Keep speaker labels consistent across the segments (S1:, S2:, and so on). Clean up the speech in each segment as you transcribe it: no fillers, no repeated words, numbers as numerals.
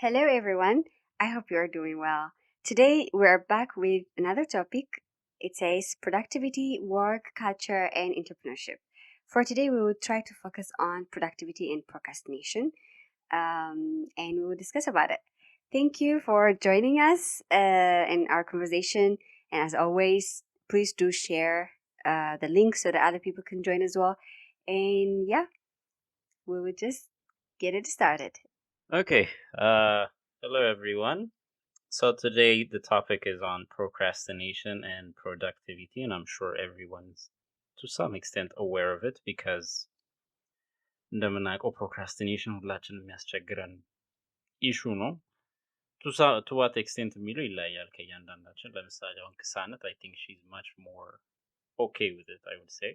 S1: Hello, everyone. I hope you are doing well. Today, we're back with another topic. It says productivity, work, culture, and entrepreneurship. For today, we will try to focus on productivity and procrastination, and we will discuss about it. Thank you for joining us in our conversation. And as always, please do share the link so that other people can join as well. And yeah, we will just get it started.
S2: Okay. Hello everyone. So today the topic is on procrastination and productivity, and I'm sure everyone's to some extent aware of it because እንደምናውቀው procrastination ሁላችንም የሚያስቸግረን ኢሹ ነው። to what extent የሚለው ይለያያል ከእያንዳንዳችን። ለምሳሌ አሁን ክሳነት I think she's much more okay with it, I would say.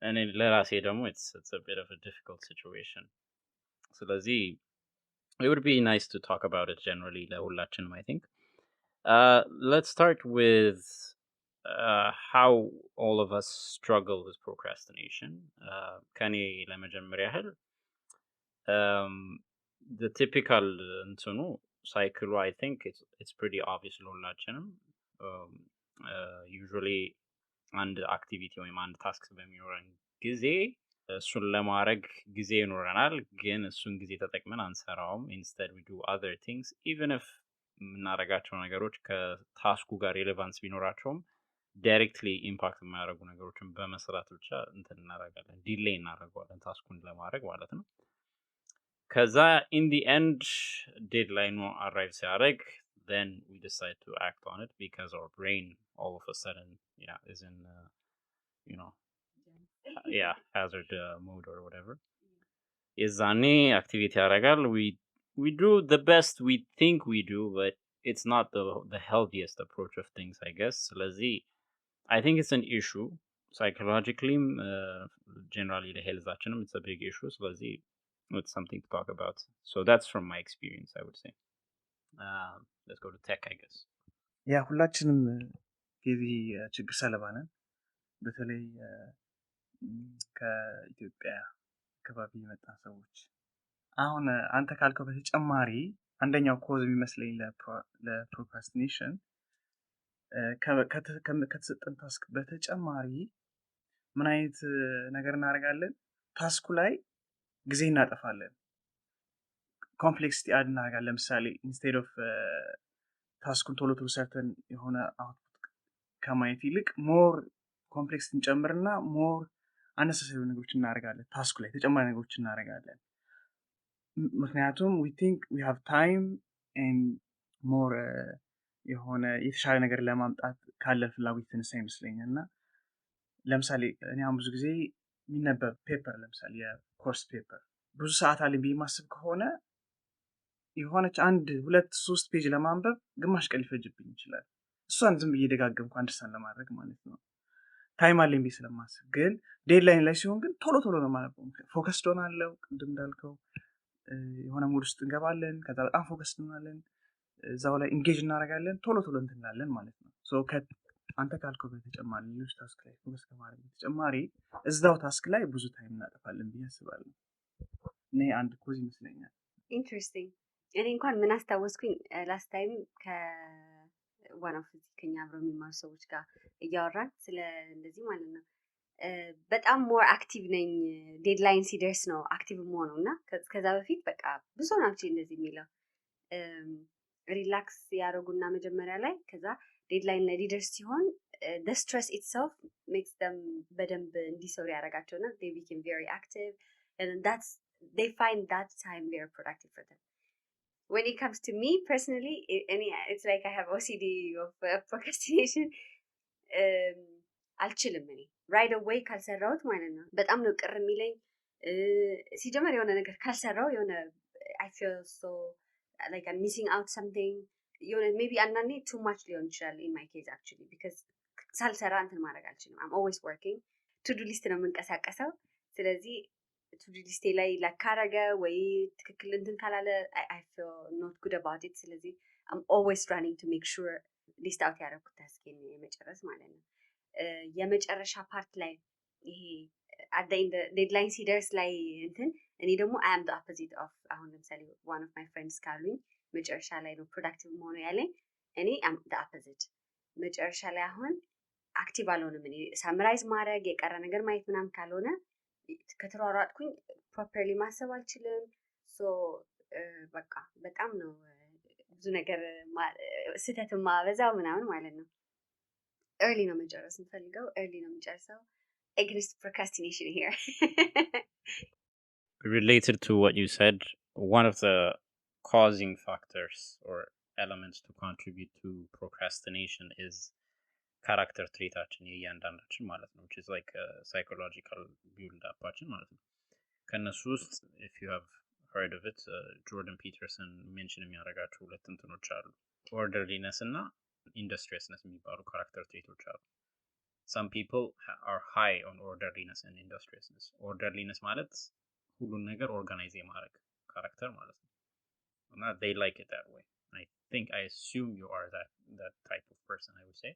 S2: And ለራሴ ደግሞ it's a bit of a difficult situation. ስለዚህ it would be nice to talk about it generally ለሁላችንም I think. Let's start with how all of us struggle with procrastination. ከኔ ለመጀመር ያህል the typical እንትኑ cycle I think it's pretty obvious ለሁላችንም. Usually አንድ activity ወይም አንድ ታስክ በሚኖረን ጊዜ እሱን ለማድረግ ጊዜ ይኖረናል፣ ግን እሱን ጊዜ ተጠቅመን አንሰራውም. instead we do other things even if የምናደርጋቸው ነገሮች ከታስኩ ጋር ሬሌቫንስ ቢኖራቸውም ዳይሬክትሊ ኢምፓክት የማያደርጉ ነገሮችን በመስራት ብቻ እንትን እናደርጋለን፣ ዲሌይ እናደርገዋለን ታስኩን ለማድረግ ማለት ነው። ከዛ in the end ዴድላይኑ አራይቭ ሲያደርግ then we decide to act on it because our brain all of a sudden is in you know hazard mode or whatever. የዛኔ አክቲቪቲ ያደርጋል. we do the best we think we do, but it's not the healthiest approach of things, I guess. ስለዚህ I think it's an issue psychologically, generally the healthአችንም it's a big issue. ስለዚህ it's something to talk about. So that's from my experience, I would say. Let's go to tech, I guess.
S3: ያ ሁላችንም የዚህ ችግር ሰለባ ነን። በተለይ ከኢትዮጵያ አካባቢ የመጣ ሰዎች። አሁን አንተ ካልከው በተጨማሪ አንደኛው ኮዝ የሚመስለኝ ለፕሮክራስቲኔሽን ከተሰጠን ታስክ በተጨማሪ ምን አይነት ነገር እናደርጋለን? ታስኩ ላይ ጊዜ እናጠፋለን፣ ኮምፕሌክሲቲ አድ እናደርጋለን። ለምሳሌ ኢንስቴድ ኦፍ ታስኩን ቶሎ ሰርተን የሆነ አውትፑት ከማየት ይልቅ ሞር ኮምፕሌክስ እንጨምርና ሞር አነሳሳሪ ነገሮችን እናደርጋለን። ታስኩ ላይ ተጨማሪ ነገሮችን እናደርጋለን። ምክንያቱም we think we have time and more የሆነ የተሻለ ነገር ለማምጣት ካለን ፍላጎት የተነሳ ይመስለኛል። እና ለምሳሌ እኔ አሁን ብዙ ጊዜ የሚነበብ ፔፐር፣ ለምሳሌ የኮርስ ፔፐር ብዙ ሰዓት አለኝ ብዬ ማስብ ከሆነ የሆነች 1-2-3 ፔጅ ለማንበብ ግማሽ ቀን ሊፈጅብኝ ይችላል። እሷን ዝም ብዬ ደጋግምኩ አንደርስታንድ ለማድረግ ማለት ነው። ታይም አለኝ ብዬ ስለማስብ። ግን ዴድላይን ላይ ሲሆን ግን ቶሎ ነው ማለት ነው። ፎከስድ ሆናለሁ። ቅድም እንዳልከው የሆነ ሙድ ውስጥ እንገባለን። ከዛ በጣም ፎከስድ እንሆናለን። እዛው ላይ ኢንጌጅ እናደርጋለን። ቶሎ እንትናለን ማለት ነው። ሶ አንተ ካልከው በተጨማሪ ሌሎች ታስክ ላይ ፎከስ ከማድረግ በተጨማሪ እዛው ታስክ ላይ ብዙ ታይም እናጠፋለን ብዬ አስባለሁ። እኔ አንድ ኮዝ ይመስለኛል።
S1: ኢንትረስቲንግ። እኔ እንኳን ምን አስታወስኩኝ ላስት ታይም ከዋን ኦፍ ከኛ አብረው የሚማሩ ሰዎች ጋር እያወራን ስለ እንደዚህ ማለት ነው በጣም ሞር አክቲቭ ነኝ ዴድላይን ሲደርስ ነው አክቲቭ መሆነው እና ከዛ በፊት በቃ ብዙ ናቸው እንደዚህ የሚለው ሪላክስ ያደረጉና መጀመሪያ ላይ ከዛ ዴድላይን ላይ ሊደርስ ሲሆን the stress itself makes them በደንብ እንዲሰሩ ያደርጋቸውና they became very active and they find that time very productive for them. When it comes to me personally, it's like I have OCD of procrastination. አልችልም እኔ right away ካልሰራሁት ማለት ነው በጣም ነው ቅር የሚለኝ። ሲጀመር የሆነ ነገር ካልሰራው የሆነ I feel so like I'm missing out something. የሆነ maybe አንዳንዴ too much ሊሆን ይችላል in my case actually because ሳልሰራ እንትን ማድረግ አልችልም። I'm always working. to do list ነው የምንቀሳቀሰው። ስለዚህ to do list ላይ ላካረገ ወይ ትክክል እንትን ካላለ I feel not good about it. ስለዚህ I'm always running to make sure list out ያደረኩት ታስኬን የመጨረስ ማለት ነው። የመጨረሻ ፓርት ላይ ይሄ at the deadline ሲደርስ ላይ እንትን እኔ ደግሞ I am the opposite of አሁን ለምሳሌ one of my friends ካሉኝ መጨረሻ ላይ ነው ፕሮዳክቲቭ መሆኑ ያለኝ እኔ am the opposite መጨረሻ ላይ አሁን አክቲቭ አልሆንም እኔ ሳምራይዝ ማድረግ የቀረ ነገር ማየት ምናምን ካልሆነ ከተሯሯጥኩኝ ፕሮፐርሊ ማሰብ አልችልም ሶ በቃ በጣም ነው ብዙ ነገር ስህተት ማበዛው ምናምን ማለት ነው early ነው መጨረስ እንፈልገው early ነው መጨረሰው against procrastination here
S2: Related to what you said, one of the causing factors or elements to contribute to procrastination is character trait የእያንዳንዳችን ማለት ነው which is like a psychological build upችን ማለት ነው ከነሱ ውስጥ if you have heard of it Jordan Peterson mention የሚያደርጋቸው ሁለት እንትኖች አሉ orderliness እና industriousness የሚባሉ character traits አሉ some people are high on orderliness and industriousness orderliness ማለት ሁሉን ነገር organize የማድረግ character ማለት ነው እና they like it that way I assume you are that type of person I would say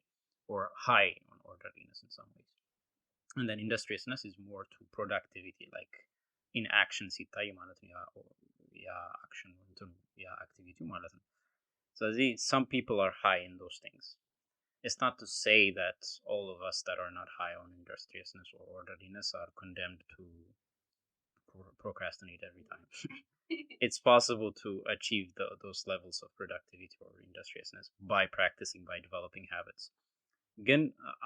S2: or high on orderliness in some ways and then industriousness is more to productivity like in action ሲታይ ማለት ነው ያ action እንትኑ ያ activity ማለት ነው so some people are high in those things it's not to say that all of us that are not high on industriousness or orderliness are condemned to procrastinate every time it's possible to achieve those levels of productivity or industriousness by practicing by developing habits ግን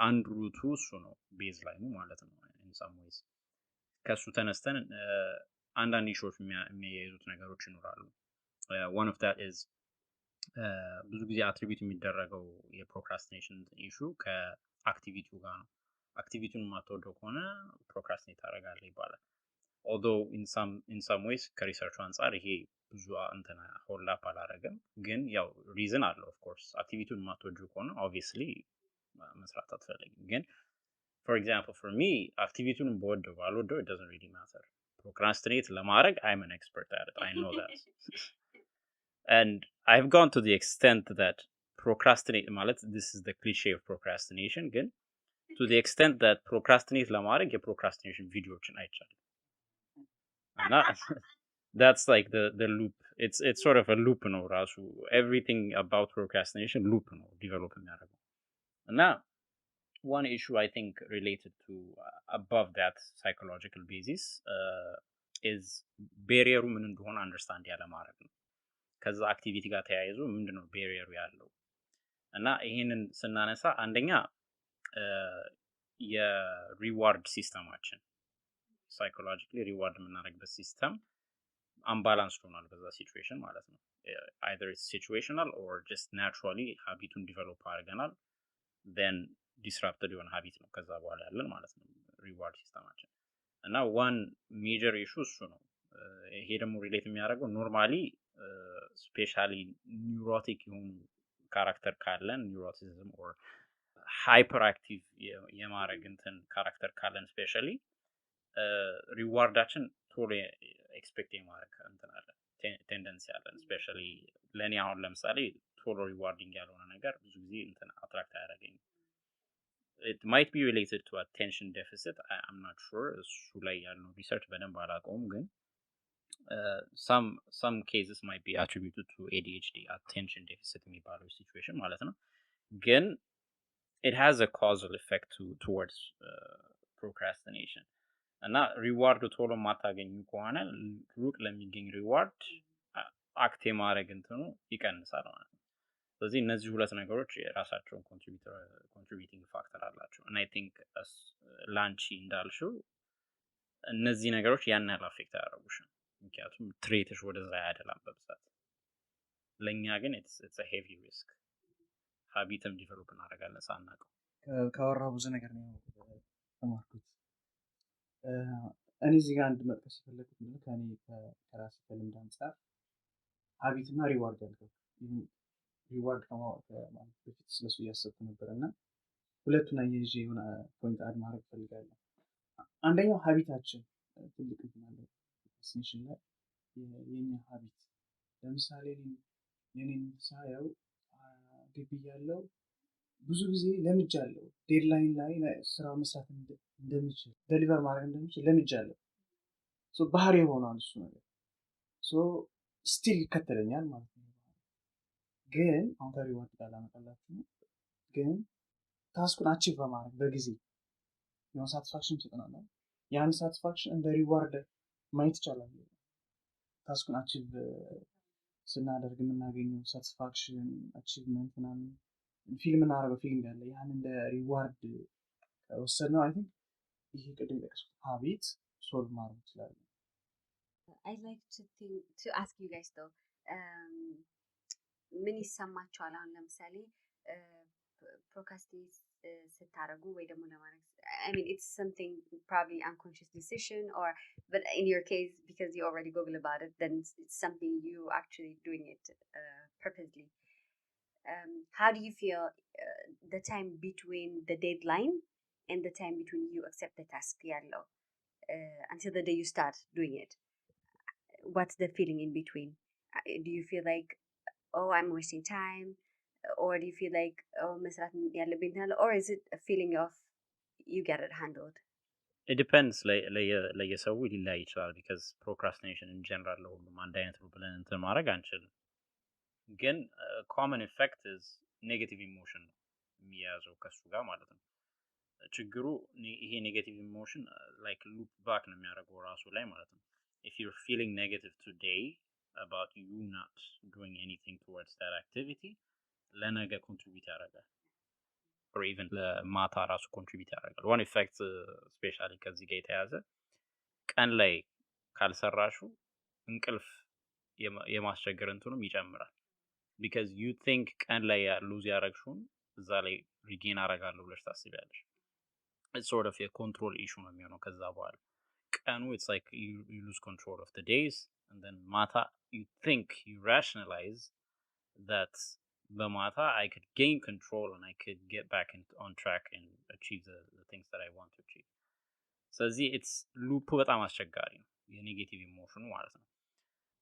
S2: አንድ ሩቱ እሱ ነው ቤዝ ላይ ነው ማለት ነው in some ways ከሱ ተነስተን አንዳንድ ኢሹዎች የሚያያዙት ነገሮች ይኖራሉ one of that is ብዙ ጊዜ አትሪቢዩት የሚደረገው የፕሮክራስቲኔሽን ኢሹ ከአክቲቪቲው ጋር ነው አክቲቪቲውን ማትወደው ከሆነ ፕሮክራስቲኔት ታደርጋለህ ይባላል although in some ways ከሪሰርቹ አንፃር ይሄ ብዙ እንትና ሆላ ባላረገም ግን ያው ሪዝን አለው of course አክቲቪቲውን ማትወደው ከሆነ obviously መስራት አትፈልግም ግን for example for me activityውን በወደው ባልወደው it doesn't really matter procrastinate ለማድረግ I'm an expert at it I know that and I've gone to the extent that procrastinate ማለት this is the cliche of procrastination ግን to the extent that procrastinate ለማድረግ የፕሮክራስቲኔሽን ቪዲዮዎችን አይቻልም እና that's like the loop it's sort of a loop ነው ራሱ everything about procrastination loop ነው develop የሚያደርገው እና one issue I think related to above that psychological basis is barrier ምን እንደሆነ understand ያለ ማድረግ ነው ከዛ አክቲቪቲ ጋር ተያይዞ ምንድነው barrier ያለው እና ይሄንን ስናነሳ አንደኛ የሪዋርድ ሲስተማችን psychologically reward የምናደርግበት ሲስተም unbalanced ሆኗል በዛ ሲቹዌሽን ማለት ነው either it's situational or just naturally habituን develop አድርገናል then disrupted የሆነ habit ነው ከዛ በኋላ ያለን ማለት ነው reward ሲስተማችን እና one major issue እሱ ነው ይሄ ደግሞ ሪሌት የሚያደርገው ኖርማሊ ስፔሻሊ ኒውሮቲክ የሆኑ ካራክተር ካለን ኒውሮቲዝም or hyperactive የማድረግ እንትን ካራክተር ካለን ስፔሻሊ ሪዋርዳችን ቶሎ ኤክስፔክት የማድረግ እንትን አለ ቴንደንሲ አለን ስፔሻሊ ለኔ አሁን ለምሳሌ ቶሎ ሪዋርዲንግ ያልሆነ ነገር ብዙ ጊዜ እንትን አትራክት አያደርገኝም it might be related to attention deficit I'm not sure እሱ ላይ ያለው ሪሰርች በደንብ አላውቀውም ግን some cases might be attributed to ADHD attention deficit የሚባለው situation ማለት ነው ግን it has a causal effect towards procrastination እና ሪዋርድ ቶሎ ማታገኙ ከሆነ ሩቅ ለሚገኝ ሪዋርድ አክት የማድረግ እንትኑ ይቀንሳል ማለት ነው ስለዚህ እነዚህ ሁለት ነገሮች የራሳቸውን contributing factor አላቸው and I think ላንቺ እንዳልሽው እነዚህ ነገሮች ያን ያህል አፌክት አያደርጉሽም ምክንያቱም ትሬትሽ ወደዛ ያደላም በብዛት ለኛ ግን it's a heavy risk ሀቢትም ዲቨሎፕ እናደርጋለን ሳናውቀው
S3: ካወራው ብዙ ነገር ነው ተማርኩት እኔ እዚህ ጋር አንድ መጥቀስ የፈለኩት ነው ከኔ ከራሴ ከልምድ አንፃር ሀቢትና ሪዋርድ ያልከው ሪዋርድ ከማወቅ ማለት በፊት ስለሱ እያሰብኩ ነበርና ሁለቱን አያይዤ የሆነ ፖይንት አድ ማድረግ ፈልጋለሁ አንደኛው ሀቢታችን ትልቅ እንትን ፕሮክራስቲኔሽን ላይ የኛ ሀቢት ለምሳሌ የኔን ሳየው ግቢ ያለው ብዙ ጊዜ ለምጃለሁ ዴድላይን ላይ ስራው መስራት እንደምችል ደሊቨር ማድረግ እንደምችል ለምጃለሁ። ባህሪ ሆኗል እሱ ነገር። ስቲል ይከተለኛል ማለት ነው። ግን አሁን ከሪዋርድ ጋር ላመጣላችሁ ነው። ግን ታስኩን አቺቭ በማድረግ በጊዜ የሆነ ሳቲስፋክሽን ይሰጠናል። ያን ሳቲስፋክሽን እንደ ሪዋርድ ማየት ይቻላል። ታስኩን አቺቭ ስናደርግ የምናገኘው ሳቲስፋክሽን አቺቭመንት ምናምን ፊልም እናደርገው ፊልም ያለ ያን እንደ ሪዋርድ ወሰድነው አይ ቲንክ ይሄ ቅድም የጠቀስኩት ሀቢት ሶልቭ ማድረግ ይችላል።
S1: I'd like to ask you guys though, ምን ይሰማችኋል? አሁን ለምሳሌ ፕሮካስቲኔት ስታደርጉ ወይ ደግሞ ለማድረግ I mean it's something probably unconscious decision or but in your case because you already Google about it then it's something you actually doing it purposely. How do you feel the time between the deadline and the time between you accept the task ያለው until the day you start doing it? What's the feeling in between? Do you feel like, oh, I'm wasting time? Or do you feel like, oh, መስራት ያለብኝ ትላለህ? Or is it a feeling of you get it handled?
S2: It depends ለየሰው ሊለያይ ይችላል because procrastination in general ለሁሉም አንድ አይነት ነው ብለን እንትን ማድረግ አንችልም። ግን common effect is negative emotion ነው የሚያዘው ከሱ ጋር ማለት ነው። ችግሩ ይሄ ኔጌቲቭ ኢሞሽን ላይክ ሉፕ ባክ ነው የሚያደርገው ራሱ ላይ ማለት ነው። if you're feeling negative today about you not doing anything towards that activity ለነገ ኮንትሪቢዩት ያደርጋል or even ለማታ ራሱ ኮንትሪቢዩት ያደርጋል። one effect especially ከዚህ ጋር የተያዘ ቀን ላይ ካልሰራሹ እንቅልፍ የማስቸገር እንትኑም ይጨምራል because you think ቀን ላይ ሉዝ ያደረግሽውን እዛ ላይ ሪጌን አደርጋለሁ ብለሽ ታስቢያለሽ። it's sort of a control issue ነው የሚሆነው ከዛ በኋላ ቀኑ it's like you lose control of the days and then mata you think you rationalize that bamata I could gain control and I could get back on track and achieve the things that I want to achieve. So it's loop በጣም አስቸጋሪ ነው የኔጌቲቭ ኢሞሽኑ ማለት ነው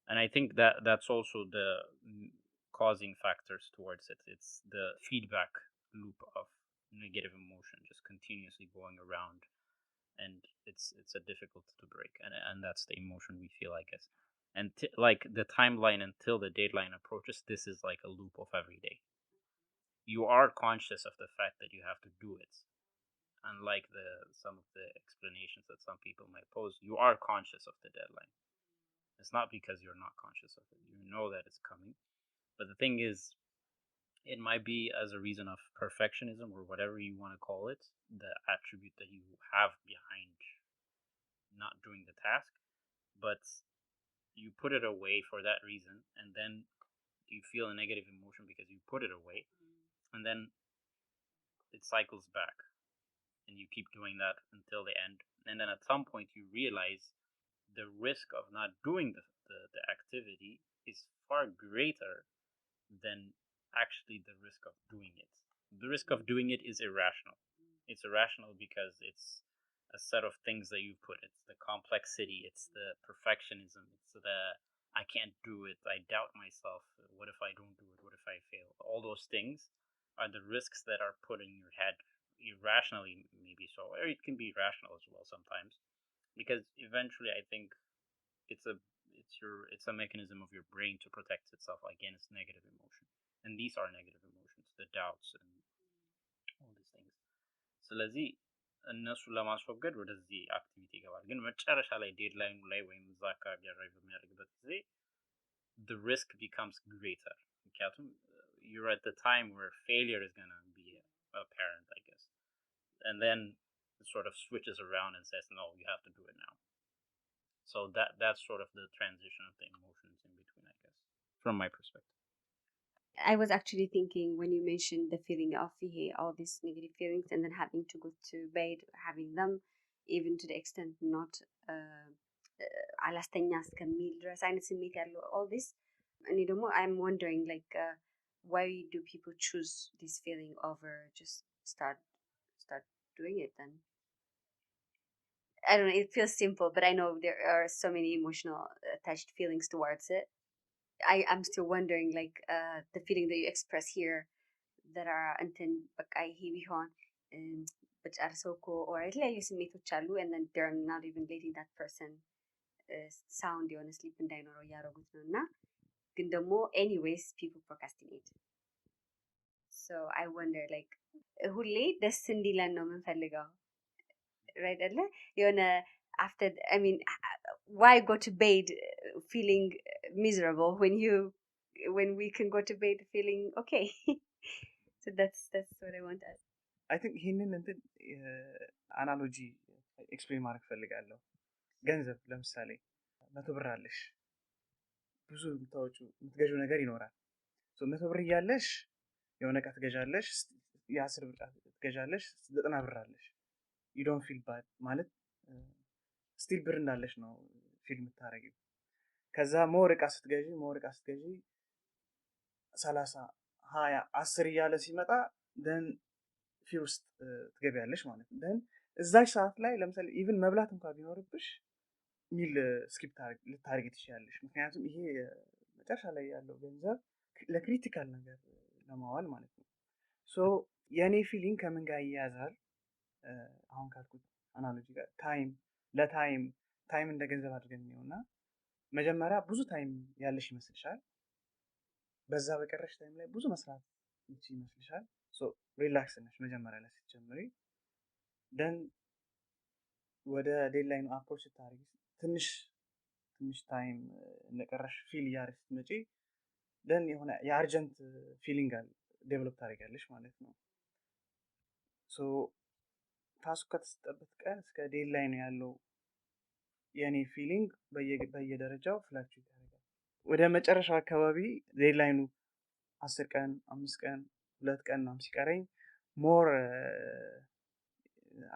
S2: and I think that's also the causing factors towards it. It's the feedback loop of negative emotion just continuously going around and it's a difficult to break and that's the emotion we feel I guess and like the timeline until the deadline approaches this is like a loop of every day you are conscious of the fact that you have to do it unlike some of the explanations that some people might pose you are conscious of the deadline it's not because you're not conscious of it you know that it's coming but the thing is it might be as a reason of perfectionism or whatever you want to call it the attribute that you have behind not doing the task but you put it away for that reason and then you feel a negative emotion because you put it away and then it cycles back and you keep doing that until the end and then at some point you realize the risk of not doing the activity is far greater than actually the risk of doing it. The risk of doing it is irrational. It's irrational because it's a set of things that you put. It's the complexity, it's the perfectionism, it's the I can't do it, I doubt myself, what if I don't do it, what if I fail? All those things are the risks that are put in your head irrationally, maybe so, or it can be rational as well sometimes because eventually I think it's a mechanism of your brain to protect itself against negative emotion and these are negative emotions the doubts and all these things ስለዚህ እነሱን ለማስወገድ ወደዚህ አክቲቪቲ ይገባል ግን መጨረሻ ላይ ዴድላይኑ ላይ ወይም እዛ አካባቢ አራይቭ በሚያደርግበት ጊዜ the risk becomes greater ምክንያቱም you're at the time where failure is going to be apparent I guess and then it sort of switches around and says no you have to do it now so that's sort of the transition of the emotions in between I guess from my perspective.
S1: I was actually thinking when you mentioned the feeling of all these negative feelings and then having to go to bed, having them, even to the extent not አላስተኛ እስከሚል ድረስ አይነት ስሜት ያለው all this እኔ ደግሞ I'm wondering like why do people choose this feeling over just start doing it then? I don't know, it feels simple but I know there are so many emotional attached feelings towards it. I'm still wondering like the feeling that you express here that are እንትን በቃ ይሄ ቢሆን በጨርሰው እኮ or የተለያዩ ስሜቶች አሉ and then they're not even letting that person sound የሆነ sleep እንዳይኖረው እያደረጉት ነው እና ግን ደግሞ anyways people procrastinate so I wonder like ሁሌ ደስ እንዲለን ነው የምንፈልገው right አይደለ የሆነ after I mean why go to bed feeling miserable when we can go to bed feeling okay so that's what I want to ask
S3: I think ይህንን እንትን አናሎጂ ኤክስፕሌን ማድረግ ፈልጋለሁ ገንዘብ ለምሳሌ 100 ብር አለሽ ብዙ የምትገዢው ነገር ይኖራል 100 ብር እያለሽ የሆነ ዕቃ ትገዣለሽ የ10 ብር ትገዣለሽ 90 ብር አለሽ you don't feel bad ማለት ስቲል ብር እንዳለሽ ነው ፊልም ታረጊው ከዛ ሞር ዕቃ ስትገዢ 30 20 10 እያለ ሲመጣ then ፊር ውስጥ ትገቢያለሽ ማለት ነው then እዛች ሰዓት ላይ ለምሳሌ ኢቭን መብላት እንኳን ቢኖርብሽ ሚል ስኪፕ ልታረጊ ትችያለሽ ምክንያቱም ይሄ መጨረሻ ላይ ያለው ገንዘብ ለክሪቲካል ነገር ለማዋል ማለት ነው ሶ የኔ ፊሊንግ ከምን ጋር ይያዛል አሁን ካልኩት አናሎጂ ጋር ታይም እንደ ገንዘብ አድርገን ነውና መጀመሪያ ብዙ ታይም ያለሽ ይመስልሻል በዛ በቀረሽ ታይም ላይ ብዙ መስራት ይመስልሻል ሶ ሪላክስ ነሽ መጀመሪያ ላይ ስትጀምሪ then ወደ ዴድላይኑ አፕሮች ታደርጊ ትንሽ ታይም እንደቀረሽ ፊል ያርስ መጪ then የሆነ የአርጀንት ፊሊንግ አለ ዴቨሎፕ ታደርጊያለሽ ማለት ነው ሶ ታስኩ ከተሰጠበት ቀን እስከ ዴድላይኑ ያለው የኔ ፊሊንግ በየደረጃው ፍላክቹዌት ያደርጋል ወደ መጨረሻው አካባቢ ዴድላይኑ 10 ቀን 5 ቀን 2 ቀን ነው ሲቀረኝ ሞር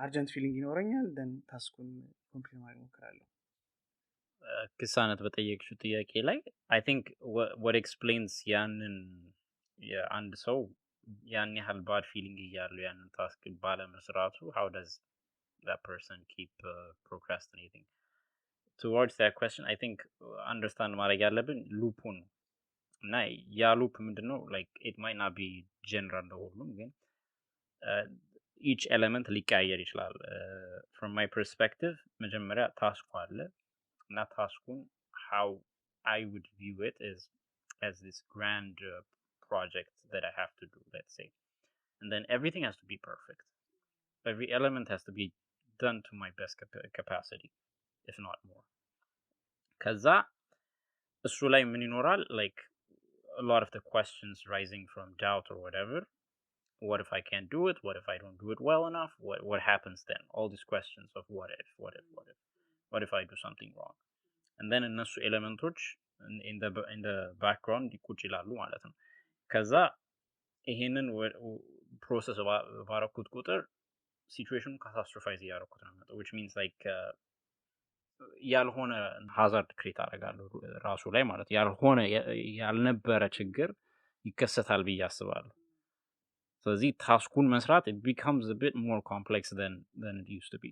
S3: አርጀንት ፊሊንግ ይኖረኛል then ታስኩን ኮምፕሊት ማድረግ እሞክራለሁ
S2: ክሳነት በጠየቅሽው ጥያቄ ላይ I think what explains ያንን የአንድ ሰው ያን ያህል ባድ ፊሊንግ እያለው ያንን ታስክ ባለመስራቱ how does that person keep procrastinating towards that question I think understand ማድረግ ያለብን ሉፑን እና ያ ሉፕ ምንድነው like it might not be general ለሁሉም ግን each element ሊቀያየር ይችላል from my perspective መጀመሪያ ታስኩ አለ እና ታስኩን how I would view it is as this grand project that I have to do let's say and then everything has to be perfect every element has to be done to my best capacity if not more ከዛ እሱ ላይ ምን ይኖራል like a lot of the questions rising from doubt or whatever what if I can't do it what if I don't do it well enough what happens then all these questions of what if I do something wrong and then እነሱ ኤሌመንቶች in the background ቁጭ ይላሉ ማለት ነው ከዛ ይሄንን ፕሮሰስ ባረኩት ቁጥር ሲቹዌሽኑን ካታስትሮፋይዝ ያደረኩት ነው which means like ያልሆነ ሃዛርድ ክሬት አደርጋለሁ ራሱ ላይ ማለት ያልነበረ ችግር ይከሰታል ብዬ አስባለሁ ስለዚህ ታስኩን መስራት it becomes a bit more complex than it used to be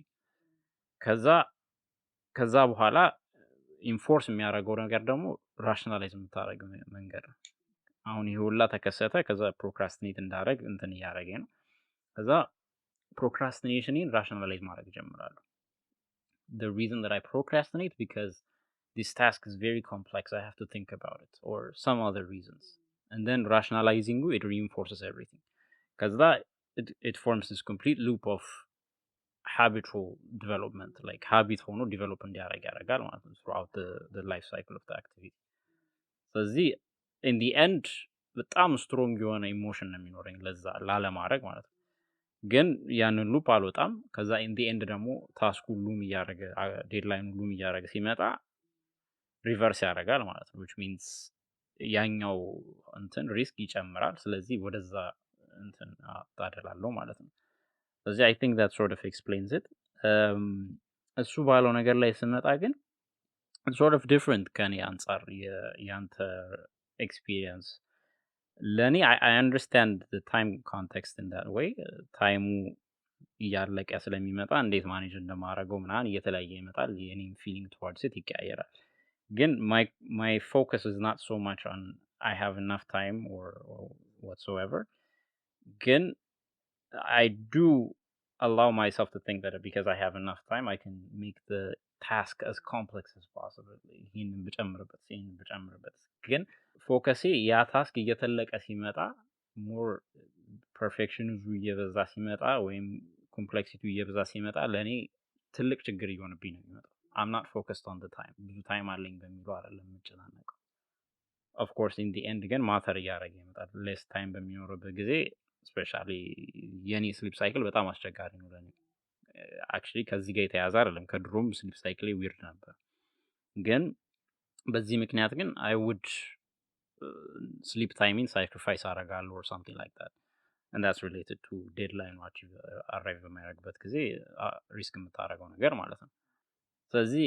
S2: ከዛ በኋላ ኢንፎርስ የሚያደርገው ነገር ደግሞ ራሽናላይዝ የምታደርገው መንገድ ነው አሁን ይሄ ሁላ ተከሰተ ከዛ ፕሮክራስቲኔት እንዳደረግ እንትን እያደረገኝ ነው ከዛ ፕሮክራስቲኔሽንን ራሽናላይዝ ማድረግ ጀምራለሁ the reason that I procrastinate because this task is very complex I have to think about it or some other reasons and then rationalizing it reinforces everything because that it forms this complete loop of habitual development like habit ሆኖ develop እንዲያደርግ ያደርጋል ማለት ነው throughout the life cycle of the activity ስለዚህ in the end በጣም ስትሮንግ የሆነ ኢሞሽን ነው የሚኖረኝ ለዛ ላለማድረግ ማለት ነው ግን ያንን ሉፕ አልወጣም ከዛ in the end ደግሞ ታስኩ ሉም እያደረገ ዴድላይኑ ሉም እያደረገ ሲመጣ ሪቨርስ ያደርጋል ማለት ነው which means ያኛው እንትን ሪስክ ይጨምራል ስለዚህ ወደዛ እንትን አጣደላለሁ ማለት ነው ስለዚህ I think that sort of explains it እሱ ባለው ነገር ላይ ስንመጣ ግን sort of different ከኔ አንፃር ያንተ experience ለኔ I understand the time context in that way ታይሙ እያለቀ ስለሚመጣ እንዴት ማኔጅ እንደማደርገው ምናምን እየተለያየ ይመጣል የኔም feeling towards it ይቀያየራል ግን my focus is not so much on I have enough time or whatsoever ግን I do allow myself to think that because I have enough time, I can make the task as complex as possible. ይህንን ብጨምርበት ግን ፎከሴ ያ ታስክ እየተለቀ ሲመጣ ሞር ፐርፌክሽኒዝሙ እየበዛ ሲመጣ ወይም ኮምፕሌክሲቲው እየበዛ ሲመጣ ለእኔ ትልቅ ችግር እየሆነብኝ ነው የሚመጣው። I'm not focused on the time. ብዙ ታይም አለኝ በሚለው አይደለም የምጨናነቀው። of course in the end ግን ማተር እያደረገ ይመጣል። ሌስ ታይም በሚኖርበት ጊዜ ስፔሻሊ የኔ ስሊፕ ሳይክል በጣም አስቸጋሪ ነው ለኔ። አክቹሊ ከዚህ ጋር የተያዘ አይደለም፣ ከድሮም ስሊፕ ሳይክል ዊርድ ነበር። ግን በዚህ ምክንያት ግን አይ ውድ ስሊፕ ታይሚንግ ሳክሪፋይስ አደርጋለሁ or something like that, and that's related to deadline watch arrive በማያደርግበት ጊዜ ሪስክ የምታደርገው ነገር ማለት ነው። ስለዚህ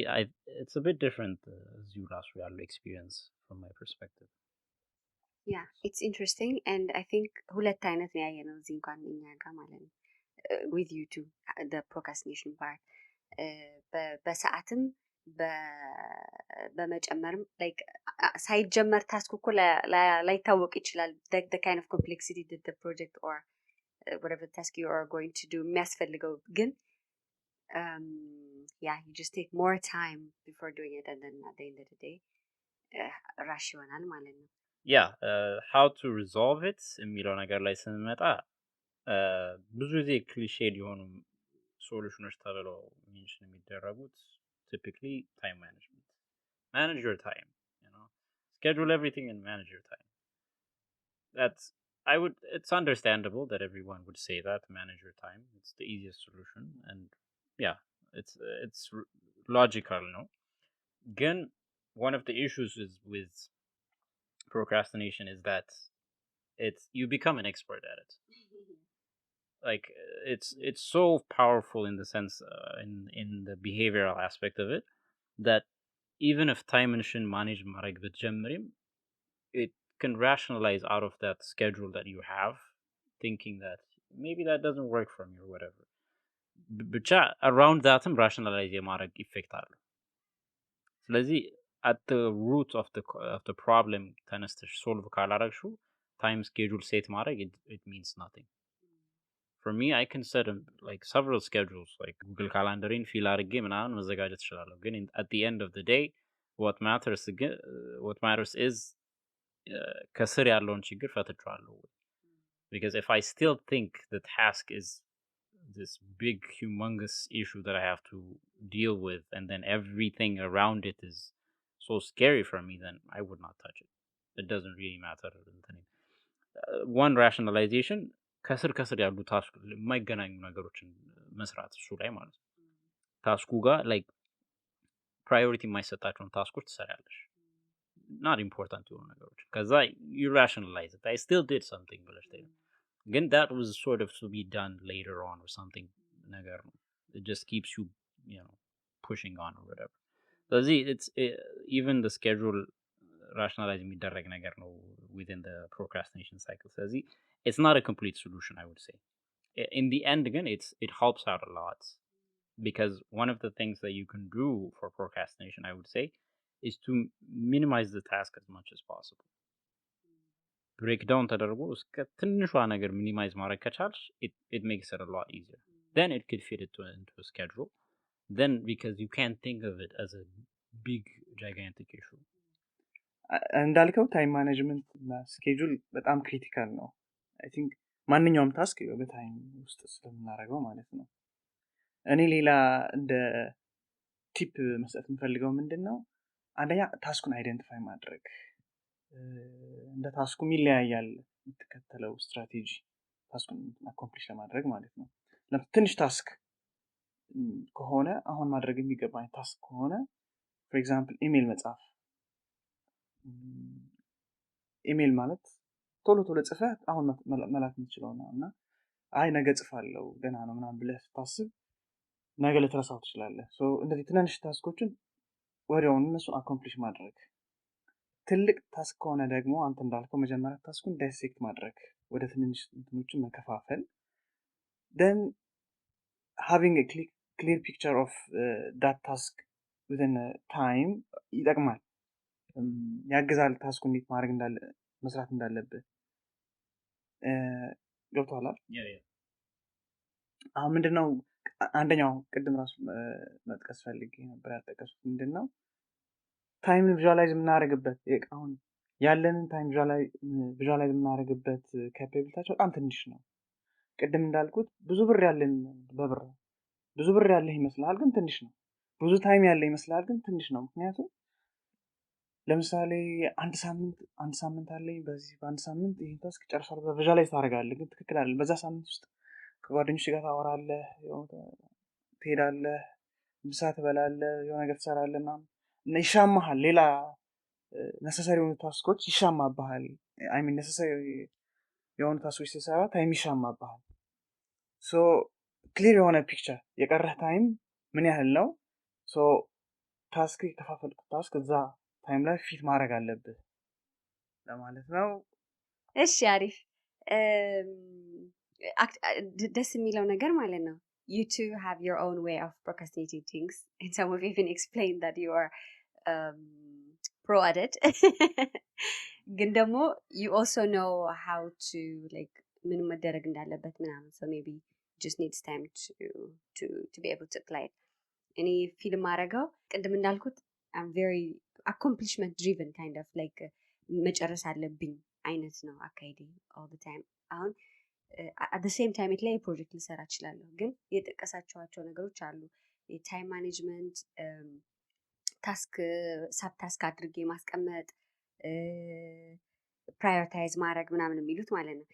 S2: it's a bit different እዚሁ ራሱ ያለው ኤክስፒሪየንስ from my perspective.
S1: Yeah, it's interesting, and I think ሁለት አይነት ነው ያየነው እዚህ እንኳን እኛ ጋር ማለት ነው with you too, the procrastination part በሰዓትም በመጨመርም like ሳይጀመር ታስኩ እኮ ላይታወቅ ይችላል the kind of complexity that the project or whatever task you are going to do የሚያስፈልገው ግን yeah, you just take more time before doing it, and then at the end of the day rush ይሆናል ማለት ነው።
S2: yeah, how to resolve it የሚለው ነገር ላይ ስንመጣ ብዙ ጊዜ ክሊሼድ የሆኑ ሶሉሽኖች ተብለው ሜንሽን የሚደረጉት typically time management. Manage your time, you know. Schedule everything and manage your time. It's understandable that everyone would say that, manage your time. It's the easiest solution, and yeah, it's logical, no? Again, one of the issues is with procrastination is that you become an expert at it. Like it's so powerful in the sense in the behavioral aspect of it that even if time and manage marag bitjamrim, it can rationalize out of that schedule that you have, thinking that maybe that doesn't work for me or whatever. But around that rationalize የማድረግ effect አለው። ስለዚህ at the root of the problem ተነስተሽ solve ካላረግሽው time schedule set ማድረግ it means nothing. For me, I can set like several schedules, like Google Calendar in fill አድርጌ ምናምን መዘጋጀት እችላለሁ። ግን at the end of the day what matters is ከስር ያለውን ችግር ፈትቼዋለሁ። Because if I still think the task is this big humongous issue that I have to deal with, and then everything around it is so scary for me, then I would not touch it. It doesn't really matter. One rationalization ከስር ያሉ ታስክ የማይገናኙ ነገሮችን መስራት እሱ ላይ ማለት ነው። ታስኩ ጋር ላይክ ፕራዮሪቲ የማይሰጣቸውን ታስኮች ትሰራለሽ፣ not important የሆኑ ነገሮች። ከዛ you rationalize it. I still did something ብለሽ ታዩ። ግን that was sort of to be done later on or something ነገር ነው። It just keeps you, pushing on or whatever. ስለዚህ it's even the schedule rationalize የሚደረግ ነገር ነው within the procrastination cycle. ስለዚህ it's not a complete solution, I would say. In the end again, it helps out a lot, because one of the things that you can do for procrastination, I would say, is to minimize the task as much as possible. Breakdown ተደርጎ እስከ ትንሿ ነገር minimize ማድረግ ከቻልሽ it makes it a lot easier. Then it could fit into a schedule. Then because you can't think of it as a big gigantic issue.
S3: እንዳልከው ታይም ማኔጅመንት እና ስኬጁል በጣም ክሪቲካል ነው። አይ ቲንክ ማንኛውም ታስክ በታይም ውስጥ ስለምናደርገው ማለት ነው። እኔ ሌላ እንደ ቲፕ መስጠት የምፈልገው ምንድነው፣ አንደኛ ታስኩን አይደንቲፋይ ማድረግ። እንደ ታስኩም ይለያያል የምትከተለው ስትራቴጂ ታስኩን አኮምፕሊሽ ለማድረግ ማለት ነው። ትንሽ ታስክ ከሆነ አሁን ማድረግ የሚገባኝ ታስክ ከሆነ for example ኢሜል መጻፍ። ኢሜል ማለት ቶሎ ጽፈህ አሁን መላክ የምትችለው ነው እና አይ ነገ ጽፋለሁ ገና ነው ምናምን ብለህ ታስብ ነገ ልትረሳው ትችላለህ። ሶ እንደዚህ ትናንሽ ታስኮችን ወዲያውኑ እነሱን አኮምፕሊሽ ማድረግ። ትልቅ ታስክ ከሆነ ደግሞ አንተ እንዳልከው መጀመሪያ ታስኩን ዳይሴክት ማድረግ፣ ወደ ትንንሽ እንትኖችን መከፋፈል። then having a clear picture of that task within a time ይጠቅማል፣ ያግዛል ታስኩን እንዴት ማድረግ መስራት እንዳለብህ። ገብቶሃል? አሁን ምንድነው አንደኛው ቅድም ራሱ መጥቀስ ፈልጌ ነበር ያልጠቀስኩት ምንድነው ታይም ቪዥዋላይዝ የምናደርግበት አሁን ያለንን ታይም ቪዥዋላይዝ የምናደርግበት ካፓቢሊቲያቸው በጣም ትንሽ ነው። ቅድም እንዳልኩት ብዙ ብር ያለን በብር ብዙ ብር ያለህ ይመስላል ግን ትንሽ ነው። ብዙ ታይም ያለ ይመስላል ግን ትንሽ ነው። ምክንያቱም ለምሳሌ አንድ ሳምንት አለኝ በዚህ በአንድ ሳምንት ይሄን ታስክ ጨርሳለሁ በቪዥዋላይዝ ታደርጋለህ ግን ትክክል አይደለም። በዛ ሳምንት ውስጥ ከጓደኞች ጋር ታወራለህ፣ ትሄዳለህ፣ ምሳ ትበላለህ፣ የሆነ ነገር ትሰራለህ ምናምን እና ይሻማሃል። ሌላ ነሰሰሪ የሆኑ ታስኮች ይሻማብሃል። አይ ሚን ነሰሰሪ የሆኑ ታስኮች ስትሰራ ታይም ይሻማብሃል። ሶ ክሊር የሆነ ፒክቸር የቀረህ ታይም ምን ያህል ነው? ሶ ታስክ የከፋፈልኩት ታስክ እዛ ታይም ላይ ፊት ማድረግ አለብህ ለማለት ነው።
S1: እሺ አሪፍ። ደስ የሚለው ነገር ማለት ነው you two have your own way of procrastinating things and some of you even explained that you are pro at it ግን ደግሞ you also know how to like ምን መደረግ እንዳለበት ምናምን so maybe just needs time to be able to apply it። እኔ ፊልም አረጋው ቅድም እንዳልኩት I'm very accomplishment driven kind of like መጨረስ አለብኝ አይነት ነው አካሄዴ all the time። አሁን at the same time የተለያየ ፕሮጀክት ልሰራ እችላለሁ ግን የጠቀሳቸዋቸው ነገሮች አሉ የታይም ማኔጅመንት ሳብ ታስክ አድርጌ ማስቀመጥ ፕራዮሪታይዝ ማድረግ ምናምን የሚሉት ማለት ነው።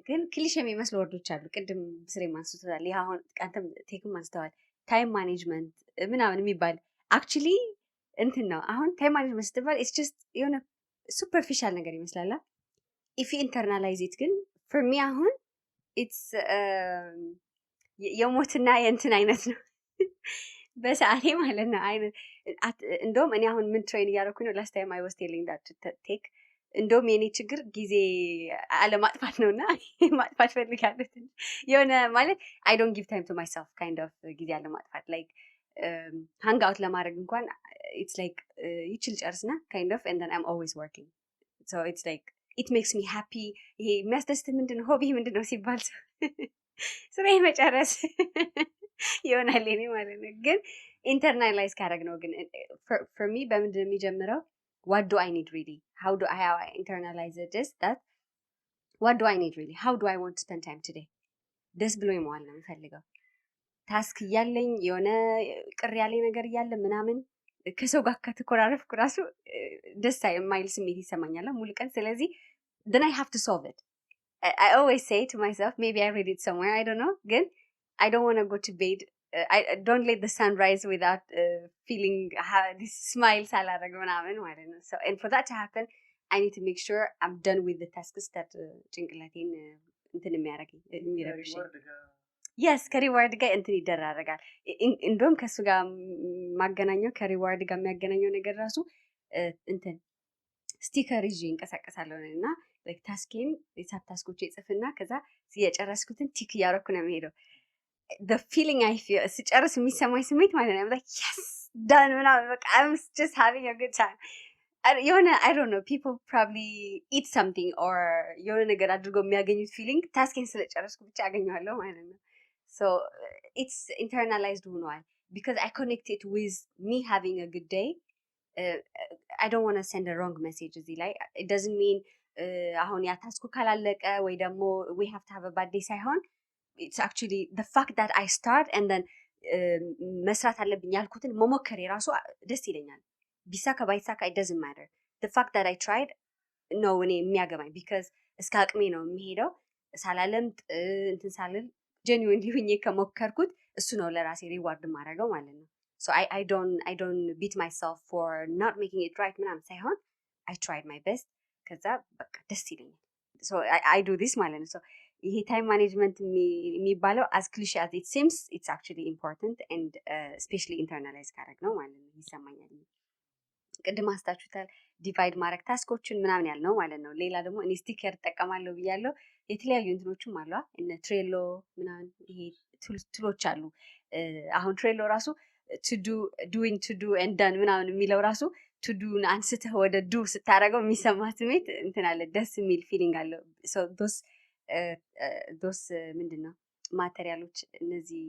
S1: ግን ክሊሽ የሚመስሉ ወርዶች አሉ ቅድም ብስሬ ማንስቶታል። ይህ አሁን አንተም ቴክም አንስተዋል ታይም ማኔጅመንት ምናምን የሚባል አክቹሊ እንትን ነው። አሁን ታይም ማኔጅመንት ስትባል ኢትስ ጀስት የሆነ ሱፐርፊሻል ነገር ይመስላል። ኢፍ ኢንተርናላይዝ ኢት ግን for me አሁን ኢትስ የሞትና የእንትን አይነት ነው በሰዓቴ ማለት ነው። አይነት እንደውም እኔ አሁን ምን ትሬን እያደረኩኝ ነው ላስት ታይም አይ ዋዝ ቴሊንግ ዳት ቴክ እንደውም የኔ ችግር ጊዜ አለማጥፋት ነውና ማጥፋት ፈልጋለሁ የሆነ ማለት አይ ዶንት ጊቭ ታይም ቱ ማይሰልፍ ካይንድ ኦፍ ጊዜ አለማጥፋት ላይክ ሃንግ አውት ለማድረግ እንኳን ኢትስ ላይክ ይችል ጨርስና ካይንድ ኦፍ and then I'm always working so it's like it makes me happy። ይሄ የሚያስደስት ምንድነው ሆቢ ምንድነው ሲባል ስራዬ መጨረስ ይሆናል እኔ ማለት ነው። ግን ኢንተርናላይዝ ካደረግ ነው ግን for me በምንድን የሚጀምረው what do I need really? How I internalize it is that what do I need really? How do I want to spend time today? ደስ ብሎ ይሟል ነው የምፈልገው። ታስክ እያለኝ የሆነ ቅር ያለኝ ነገር እያለ ምናምን ከሰው ጋር ከተኮራረፍኩ ራሱ ደስ የማይል ስሜት ይሰማኛል ሙሉ ቀን። ስለዚህ then I have to solve it. I always say to myself, maybe I read it somewhere, I don't know, ግን I don't want to go to bed. I don't let the sun rise without feeling this smile ሳላደርግ ምናምን ማለት ነው። So and for that to happen, I need to make sure I'm done with the tasks that ጭንቅላቴን እንትን የሚረብሽኝ yes ከሪዋርድ ጋር እንትን ይደራረጋል። እንደውም ከሱ ጋር ማገናኘው ከሪዋርድ ጋር የሚያገናኘው ነገር ራሱ እንትን ስቲከር ይዤ እንቀሳቀሳለሁ እና like ታስኬን የሳብ ታስኮች ይጽፍና ከዛ የጨረስኩትን ቲክ እያደረኩ ነው የሚሄደው። the feeling I feel ስጨርስ የሚሰማኝ ስሜት ማለት ነው like yes done ምናምን በቃ I'm just having a good time። የሆነ I don't know people probably eat something or የሆነ ነገር አድርገው የሚያገኙት ፊሊንግ ታስኬን ስለጨረስኩ ብቻ አገኘዋለሁ ማለት ነው። So it's internalized ሆኗል because I connect it with me having a good day. I don't want to send a wrong message እዚህ ላይ it doesn't mean አሁን ያ ታስኩ ካላለቀ ወይ ደግሞ we have to have a bad day ሳይሆን it's actually the fact that I start and then መስራት አለብኝ ያልኩትን መሞከር የራሱ ደስ ይለኛል። ቢሳካ ባይሳካ it doesn't matter. The fact that I tried ነው እኔ የሚያገባኝ because እስከ አቅሜ ነው የሚሄደው ሳላለምጥ እንትን ሳልል genuinely ሆኜ ከሞከርኩት እሱ ነው ለራሴ ሪዋርድ ማድረገው ማለት ነው። So I don't beat myself for not making it right ምናምን ሳይሆን I tried my best ከዛ በቃ ደስ ይለኛል። So I do this ማለት ነው። So ይሄ ታይም ማኔጅመንት የሚባለው as cliche as it seems it's actually important and especially internalize ካደረግ ነው ማለት ነው ይሰማኛል። ቅድም አስታችሁታል ዲቫይድ ማድረግ ታስኮችን ምናምን ያልነው ማለት ነው። ሌላ ደግሞ እኔ ስቲከር እጠቀማለሁ ብያለሁ። የተለያዩ እንትኖችም አሉ እነ ትሬሎ ምናምን ይሄ ቱሎች አሉ። አሁን ትሬሎ ራሱ doing to do and done ምናምን የሚለው ራሱ to do አንስተህ ወደ do ስታደርገው የሚሰማ ስሜት እንትን አለ ደስ የሚል ፊሊንግ አለው። so those ምንድነው ማቴሪያሎች እነዚህ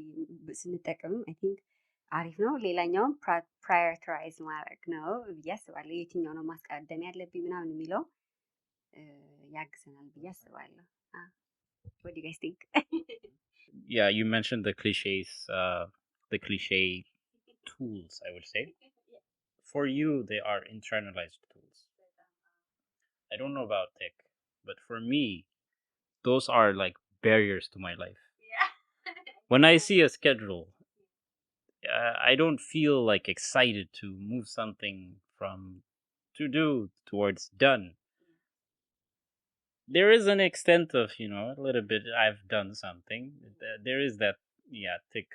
S1: ስንጠቀም አይ ቲንክ አሪፍ ነው። ሌላኛውም ፕራዮሪታይዝ ማድረግ ነው ብዬ አስባለሁ። የትኛው ነው ማስቀደም ያለብኝ ምናምን የሚለው ያግዘናል ብዬ አስባለሁ። What do you guys think?
S2: Yeah, you mentioned the cliches, the cliche tools, I would say. For you, they are internalized tools. I don't know about tech, but for me, those are like barriers to my life.
S1: Yeah.
S2: When I see a schedule, I don't feel like excited to move something from to do towards done. There is an extent of, a little bit I've done something. There is that, thick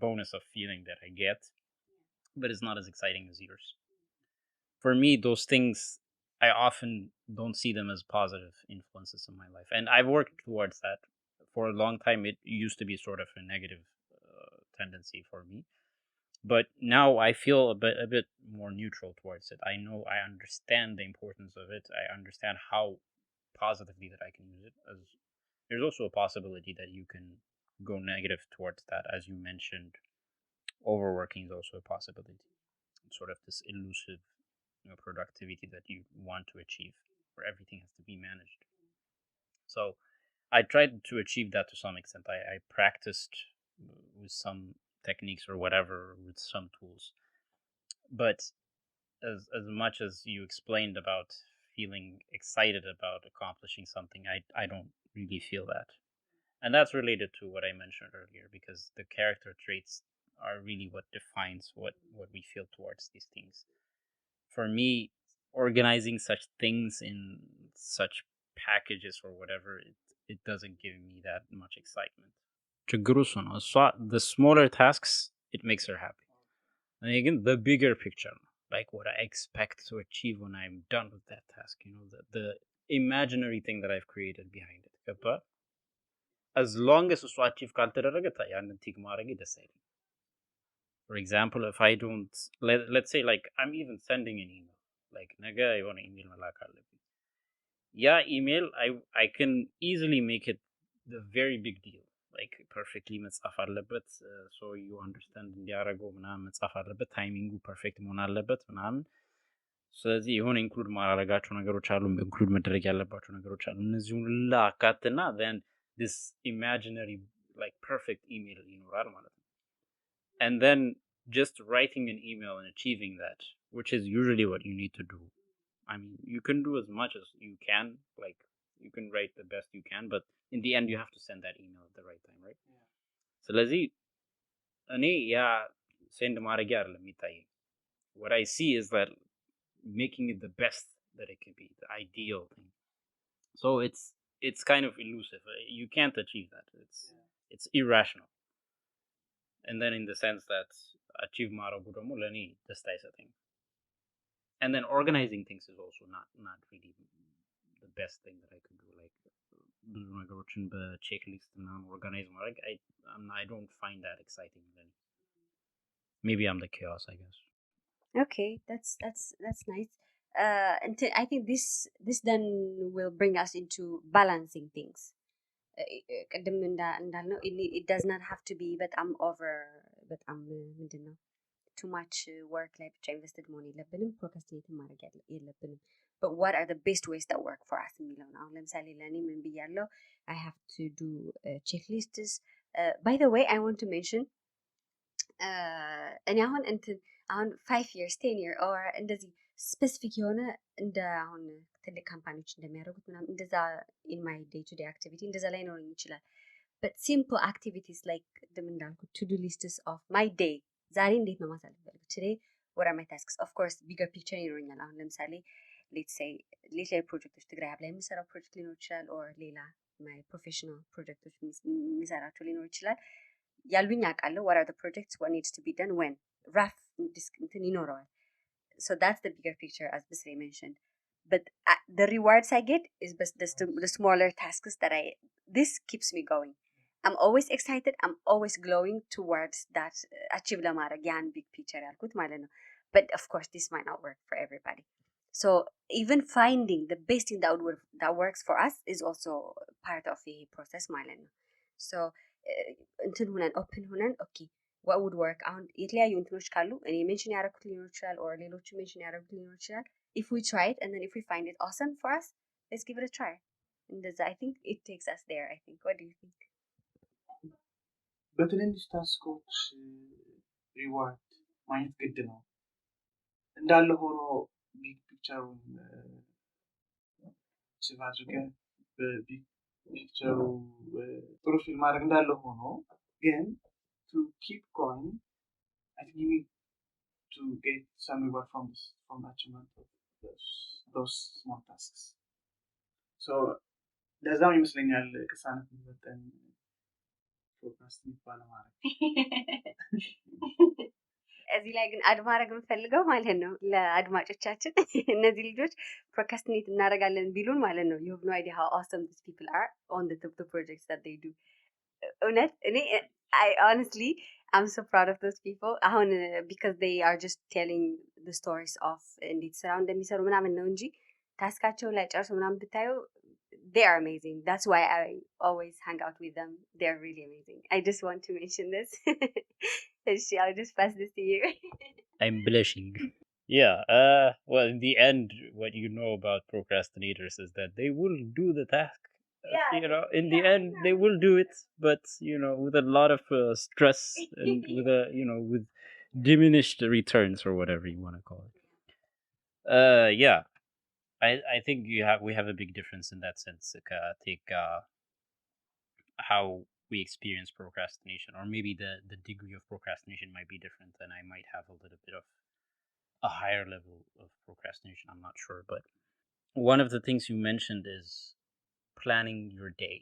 S2: bonus of feeling that I get, but it's not as exciting as yours. For me, those things, I often don't see them as positive influences in my life. And I've worked towards that. For a long time, it used to be sort of a negative tendency for me. But now I feel a bit more neutral towards it. I know I understand the importance of it. I understand how positively that I can use it. As there's also a possibility that you can go negative towards that, as you mentioned. Overworking is also a possibility. It's sort of this elusive, productivity that you want to achieve, where everything has to be managed. So I tried to achieve that to some extent. I practiced with some techniques or whatever, with some tools. But as much as you explained about feeling excited about accomplishing something, I don't really feel that. And that's related to what I mentioned earlier, because the character traits are really what defines what we feel towards these things. For me, organizing such things in such packages or whatever, it doesn't give me that much excitement. The smaller tasks, it makes her happy. And again, the bigger picture, like what I expect to achieve when I'm done with that task, the imaginary thing that I've created behind it. But as long as እሱ achieve ካልተደረገ ያንን ቲክ ማድረግ ደስ አይለኝም. For example, if I don't, let's say like I'm even sending an email, like ነገ የሆነ email መላክ አለብኝ. Yeah, email, I can easily make it the very big deal. Like perfectly መጻፍ አለበት, so you understand እንዲያደርገው ምናምን መጻፍ አለበት, ታይሚንጉ ፐርፌክት መሆን አለበት ምናምን። ስለዚህ የሆነ ኢንክሉድ ማድረጋቸው ነገሮች አሉ፣ ኢንክሉድ መደረግ ያለባቸው ነገሮች አሉ። እነዚሁን ሁላ አካትና then this imaginary like perfect email ይኖራል ማለት ነው. And then just writing an email and achieving that, which is usually what you need to do. I mean, you can do as much as you can, like you can write the best you can, but in the end you have to send that email at the right time, right? Yeah. ስለዚህ እኔ ያ ሴንድ ማድረግ አይደለም የሚታየኝ. What I see is that making it the best that it can be, the ideal thing. So it's kind of elusive. You can't achieve that. It's irrational. And then in the sense that achieve ማድረጉ ደግሞ ለእኔ ደስታ አይሰጠኝም. And then organizing things is also not really the best thing that I could do. Like ብዙ ነገሮችን በቼክሊስት ምናምን ኦርጋናይዝ ማድረግ I don't find that exciting. Then maybe I'm the chaos, I guess.
S1: Okay, that's nice. I think this then will bring us into balancing things. ቅድም እንዳልነው it does not have to be በጣም ምንድን ነው too much work ላይ ብቻ ኢንቨስትድ መሆን የለብንም። ፕሮክራስቲኔት ማድረግ የለብንም። but what are the best ways that work for us የሚለው ነው። አሁን ለምሳሌ ለእኔ ምን ብያለሁ? I have to do checklists. By the way, I want to mention እኔ አሁን 5 years 10 year or እንደዚህ ስፔሲፊክ የሆነ እንደ አሁን ትልቅ ካምፓኒዎች እንደሚያደርጉት ምናምን እንደዛ in my day to day activity እንደዛ ላይ ኖረኝ ይችላል። but simple activities like ቅድም እንዳልኩት to do lists of my day ዛሬ እንዴት ነው ማሳለፍ ፈልግ today what are my tasks. of course bigger picture ይኖረኛል። አሁን ለምሳሌ let's say ፕሮጀክቶች ትግራይ ላይ የምሰራው ፕሮጀክት ሊኖር ይችላል or ሌላ my professional ፕሮጀክቶች የሚሰራቸው ሊኖር ይችላል። ያሉኝ አውቃለሁ what are the projects, what needs to be done when rough እንትን ይኖረዋል. so that's the bigger picture as Bisri mentioned. But the rewards I get is the smaller tasks that this keeps me going. I'm always excited, I'm always glowing towards that achieve ለማድረግ ያን big picture ያልኩት ማለት ነው. But of course this might not work for everybody. So even finding the best thing that works for us is also part of the process ማለት ነው. so እንትን ሁነን ኦፕን ሁነን ኦኬ what would work አሁን የተለያዩ እንትኖች ካሉ እኔ ሜንሽን ያደረኩት ሊኖር ይችላል or ሌሎቹ ሜንሽን ያደረጉት ሊኖር ይችላል if we try it and then if we find it awesome for us let's give it a try እንደዛ I think it takes us there I think what do you think
S3: በትንንሽ ታስኮች ሪዋርድ ማየት ግድ ነው እንዳለ ሆኖ ቢግ ፒክቸሩን ስብ አድርገን በቢግ ፒክቸሩ ጥሩ ፊልም ማድረግ እንዳለ ሆኖ ግን to keep going I think you need to get some reward from the achievement of those small tasks so ለዛም ይመስለኛል ከሳነት የሚበጠን procrastinate ባለማድረግ
S1: እዚህ ላይ ግን አድ ማድረግ የምፈልገው ማለት ነው ለአድማጮቻችን እነዚህ ልጆች procrastinate እናደርጋለን ቢሉን ማለት ነው you have no idea how awesome these people are on the projects that they do እውነት እኔ I honestly I'm so proud of those people አሁን because they are just telling the stories of እንዴት ስራው እንደሚሰሩ ምናምን ነው እንጂ ታስካቸው ላይ ጨርሶ ምናምን ብታዩ they are amazing that's why I always hang out with them they're really amazing I just want to mention this I'll just pass this to you
S2: I'm blushing. Yeah, well, in the end, what you know about procrastinators is that they will do the task. In the end, they will do it, but, with a lot of stress and with diminished returns or whatever you want to call it. Yeah, I think we have a big difference in that sense. Take how we experience procrastination, or maybe the degree of procrastination might be different, and I might have a little bit of a higher level of procrastination. I'm not sure, but one of the things you mentioned is planning your day,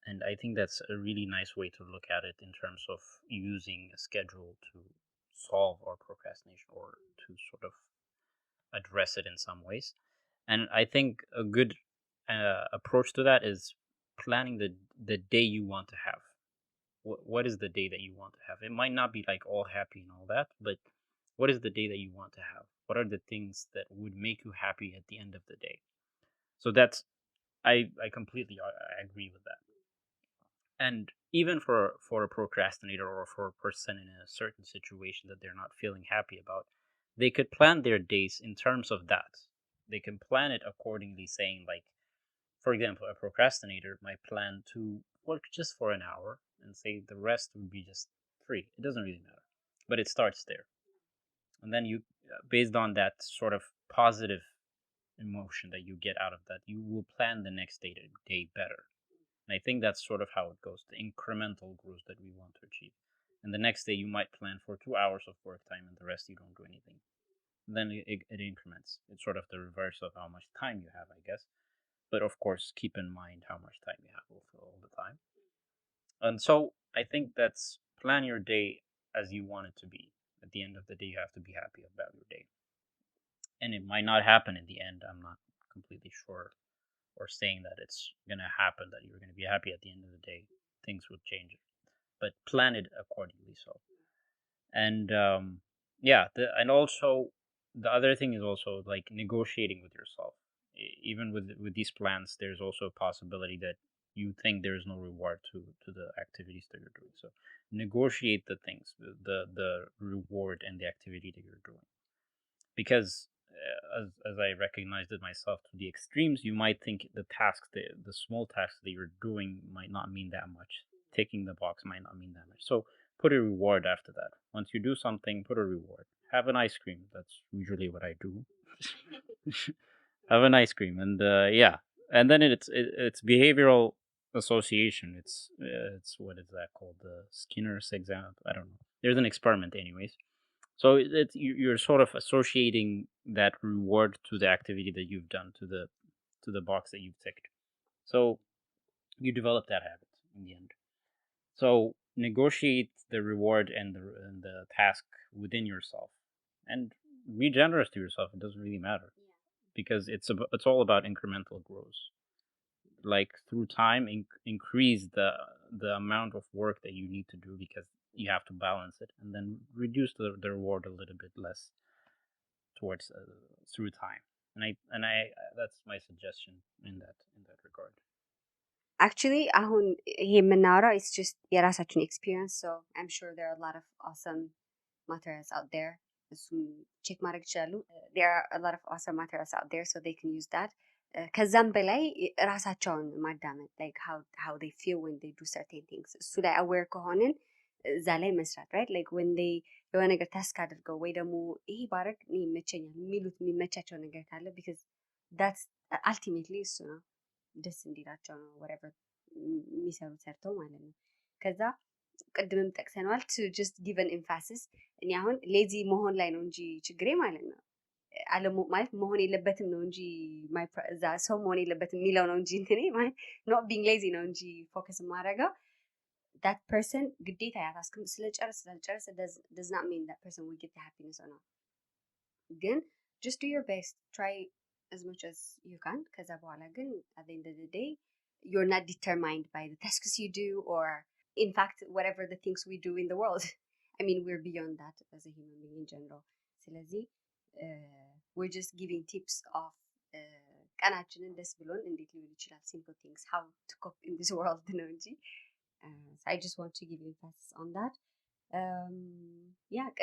S2: and I think that's a really nice way to look at it in terms of using a schedule to solve our procrastination or to sort of address it in some ways. And I think a good approach to that is planning the day you want to have. What is the day that you want to have? It might not be like all happy and all that, but what is the day that you want to have? What are the things that would make you happy at the end of the day? So that's I completely agree with that. And even for a procrastinator or for a person in a certain situation that they're not feeling happy about, they could plan their days in terms of that. They can plan it accordingly, saying like, for example, a procrastinator might plan to work just for an hour and say the rest would be just free. It doesn't really matter, but it starts there. And then you, based on that sort of positive emotion that you get out of that, you will plan the next day better. And I think that's sort of how it goes, the incremental growth that we want to achieve. And the next day you might plan for 2 hours of work time and the rest you don't do anything. And then it increments. It's sort of the reverse of how much time you have, I guess. But of course, keep in mind how much time you have all the time. And so I think that's plan your day as you want it to be. At the end of the day, you have to be happy about your day. And it might not happen in the end. I'm not completely sure or saying that it's going to happen, that you're going to be happy at the end of the day. Things will change. But plan it accordingly. So, and and also the other thing is also like negotiating with yourself. Even with these plans, there's also a possibility that you think there is no reward to the activities that you're doing. So negotiate the things, the reward and the activity that you're doing, because as I recognized it myself, to the extremes, you might think the tasks, the small tasks that you're doing might not mean that much. Ticking the box might not mean that much. So put a reward after that. Once you do something, put a reward. Have an ice cream. That's usually what I do. Have an ice cream, and and then it's behavioral association. It's what is that called? The Skinner's exam. I don't know. There's an experiment, anyways. So you're sort of associating that reward to the activity that you've done, to the box that you've ticked. So you develop that habit in the end. So negotiate the reward and the task within yourself, and be generous to yourself. It doesn't really matter, because it's all about incremental growth. Like through time, increase the amount of work that you need to do, because you have to balance it, and then reduce the reward a little bit less towards through time. And I that's my suggestion in that regard.
S1: actually አሁን ይሄ የምናወራው it's just የራሳችን experience, so I'm sure there are a lot of awesome materials out there. እሱም ቼክ ማድረግ ይችላሉ. There are a lot of awesome materials out there, so they can use that. ከዛም በላይ ራሳቸውን ማዳመጥ, like how they feel when they do certain things. እሱ ላይ aware ከሆንን እዛ ላይ መስራት, right? Like when they የሆነ ነገር ታስክ አድርገው ወይ ደግሞ ይሄ ባረግ እኔ ይመቸኛል የሚሉት የሚመቻቸው ነገር ካለ, because that's ultimately እሱ ነው ደስ እንዲላቸው ነው whatever የሚሰሩት ሰርተው ማለት ነው. ከዛ ቅድምም ጠቅሰነዋል to just give an emphasis. እኔ አሁን ሌዚ መሆን ላይ ነው እንጂ ችግሬ ማለት ነው ማለት መሆን የለበትም ነው እንጂ እዛ ሰው መሆን የለበትም የሚለው ነው እንጂ እንትኔ ማለት not being lazy ነው እንጂ ፎከስ የማደርገው that person ግዴታ ያታስክም ስለጨርስ does not mean that person will get the happiness or not. ግን just do your best, try as much as you can. ከዛ በኋላ ግን at the end of the day you're not determined by the tasks you do, or in fact whatever the things we do in the world. I mean, we're beyond that as a human being in general. ስለዚህ we're just giving tips of ቀናችንን ደስ ብሎን እንዴት ሊሆን ይችላል, simple things, how to cope in this world ነው እንጂ. So I just want to give you emphasis on that.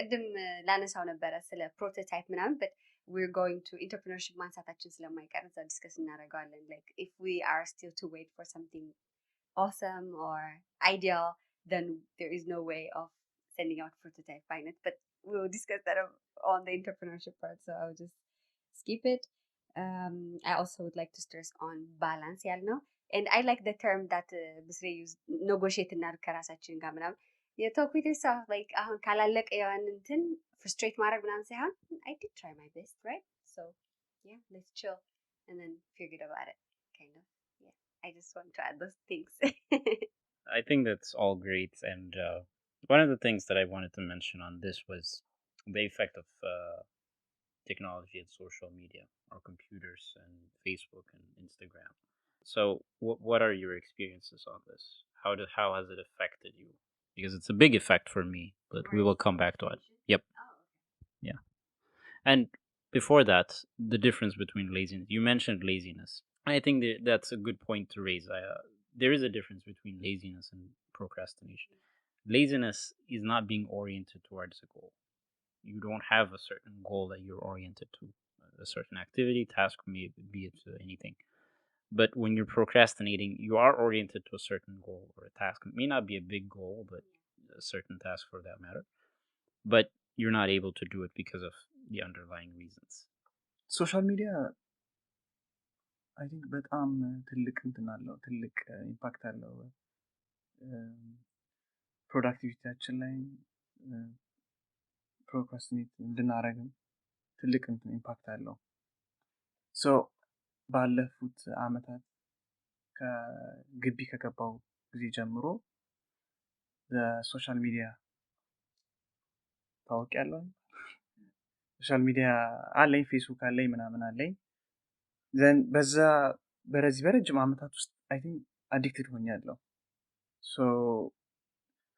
S1: ቅድም ላነሳው ነበረ ስለ ፕሮቶታይፕ ምናምን, but we're going to entrepreneurship ማንሳታችን ስለማይቀር እዛ ዲስከስ እናደርገዋለን. Like if we are still to wait for something awesome or ideal, then there is no way of sending out prototype finance, but we'll discuss that on the entrepreneurship part, so I'll just skip it. I also would like to stress on balance ያልነው, and I like the term that ብስሬ use, negotiate እናድርግ ከራሳችን ጋር ምናምን. የtalk with yourself, like አሁን ካላለቀ ያን እንትን frustrate ማድረግ ምናምን ሳይሆን I did try my best, right? So yeah, let's chill and then forget about it, kind of. Yeah, I just want to add those things.
S2: I think that's all great, and one of the things that I wanted to mention on this was the effect of technology and social media, or computers and Facebook and Instagram. So what are your experiences on this? How has it affected you? Because it's a big effect for me, but we will come back to it. Yep. Yeah. And before that, the difference between laziness. You mentioned laziness. I think that's a good point to raise. There is a difference between laziness and procrastination. Laziness is not being oriented towards a goal. You don't have a certain goal that you're oriented to, a certain activity, task, be it anything. But when you're procrastinating, you are oriented to a certain goal or a task. It may not be a big goal, but a certain task for that matter. But you're not able to do it because of the underlying reasons.
S3: ሶሻል ሚዲያ አይ ቲንክ በጣም ትልቅ እንትን አለው፣ ትልቅ ኢምፓክት አለው ፕሮዳክቲቪቲያችን ላይ፣ ፕሮክራስቲኔት እንድናረግም ትልቅ እንትን ኢምፓክት አለው። ሶ ባለፉት አመታት ከግቢ ከገባው ጊዜ ጀምሮ በሶሻል ሚዲያ ታውቂያለሁ። ሶሻል ሚዲያ አለኝ፣ ፌስቡክ አለኝ፣ ምናምን አለኝ። ዘን በዛ በረጅም አመታት ውስጥ አይ ቲንክ አዲክትድ ሆኛለሁ። ሶ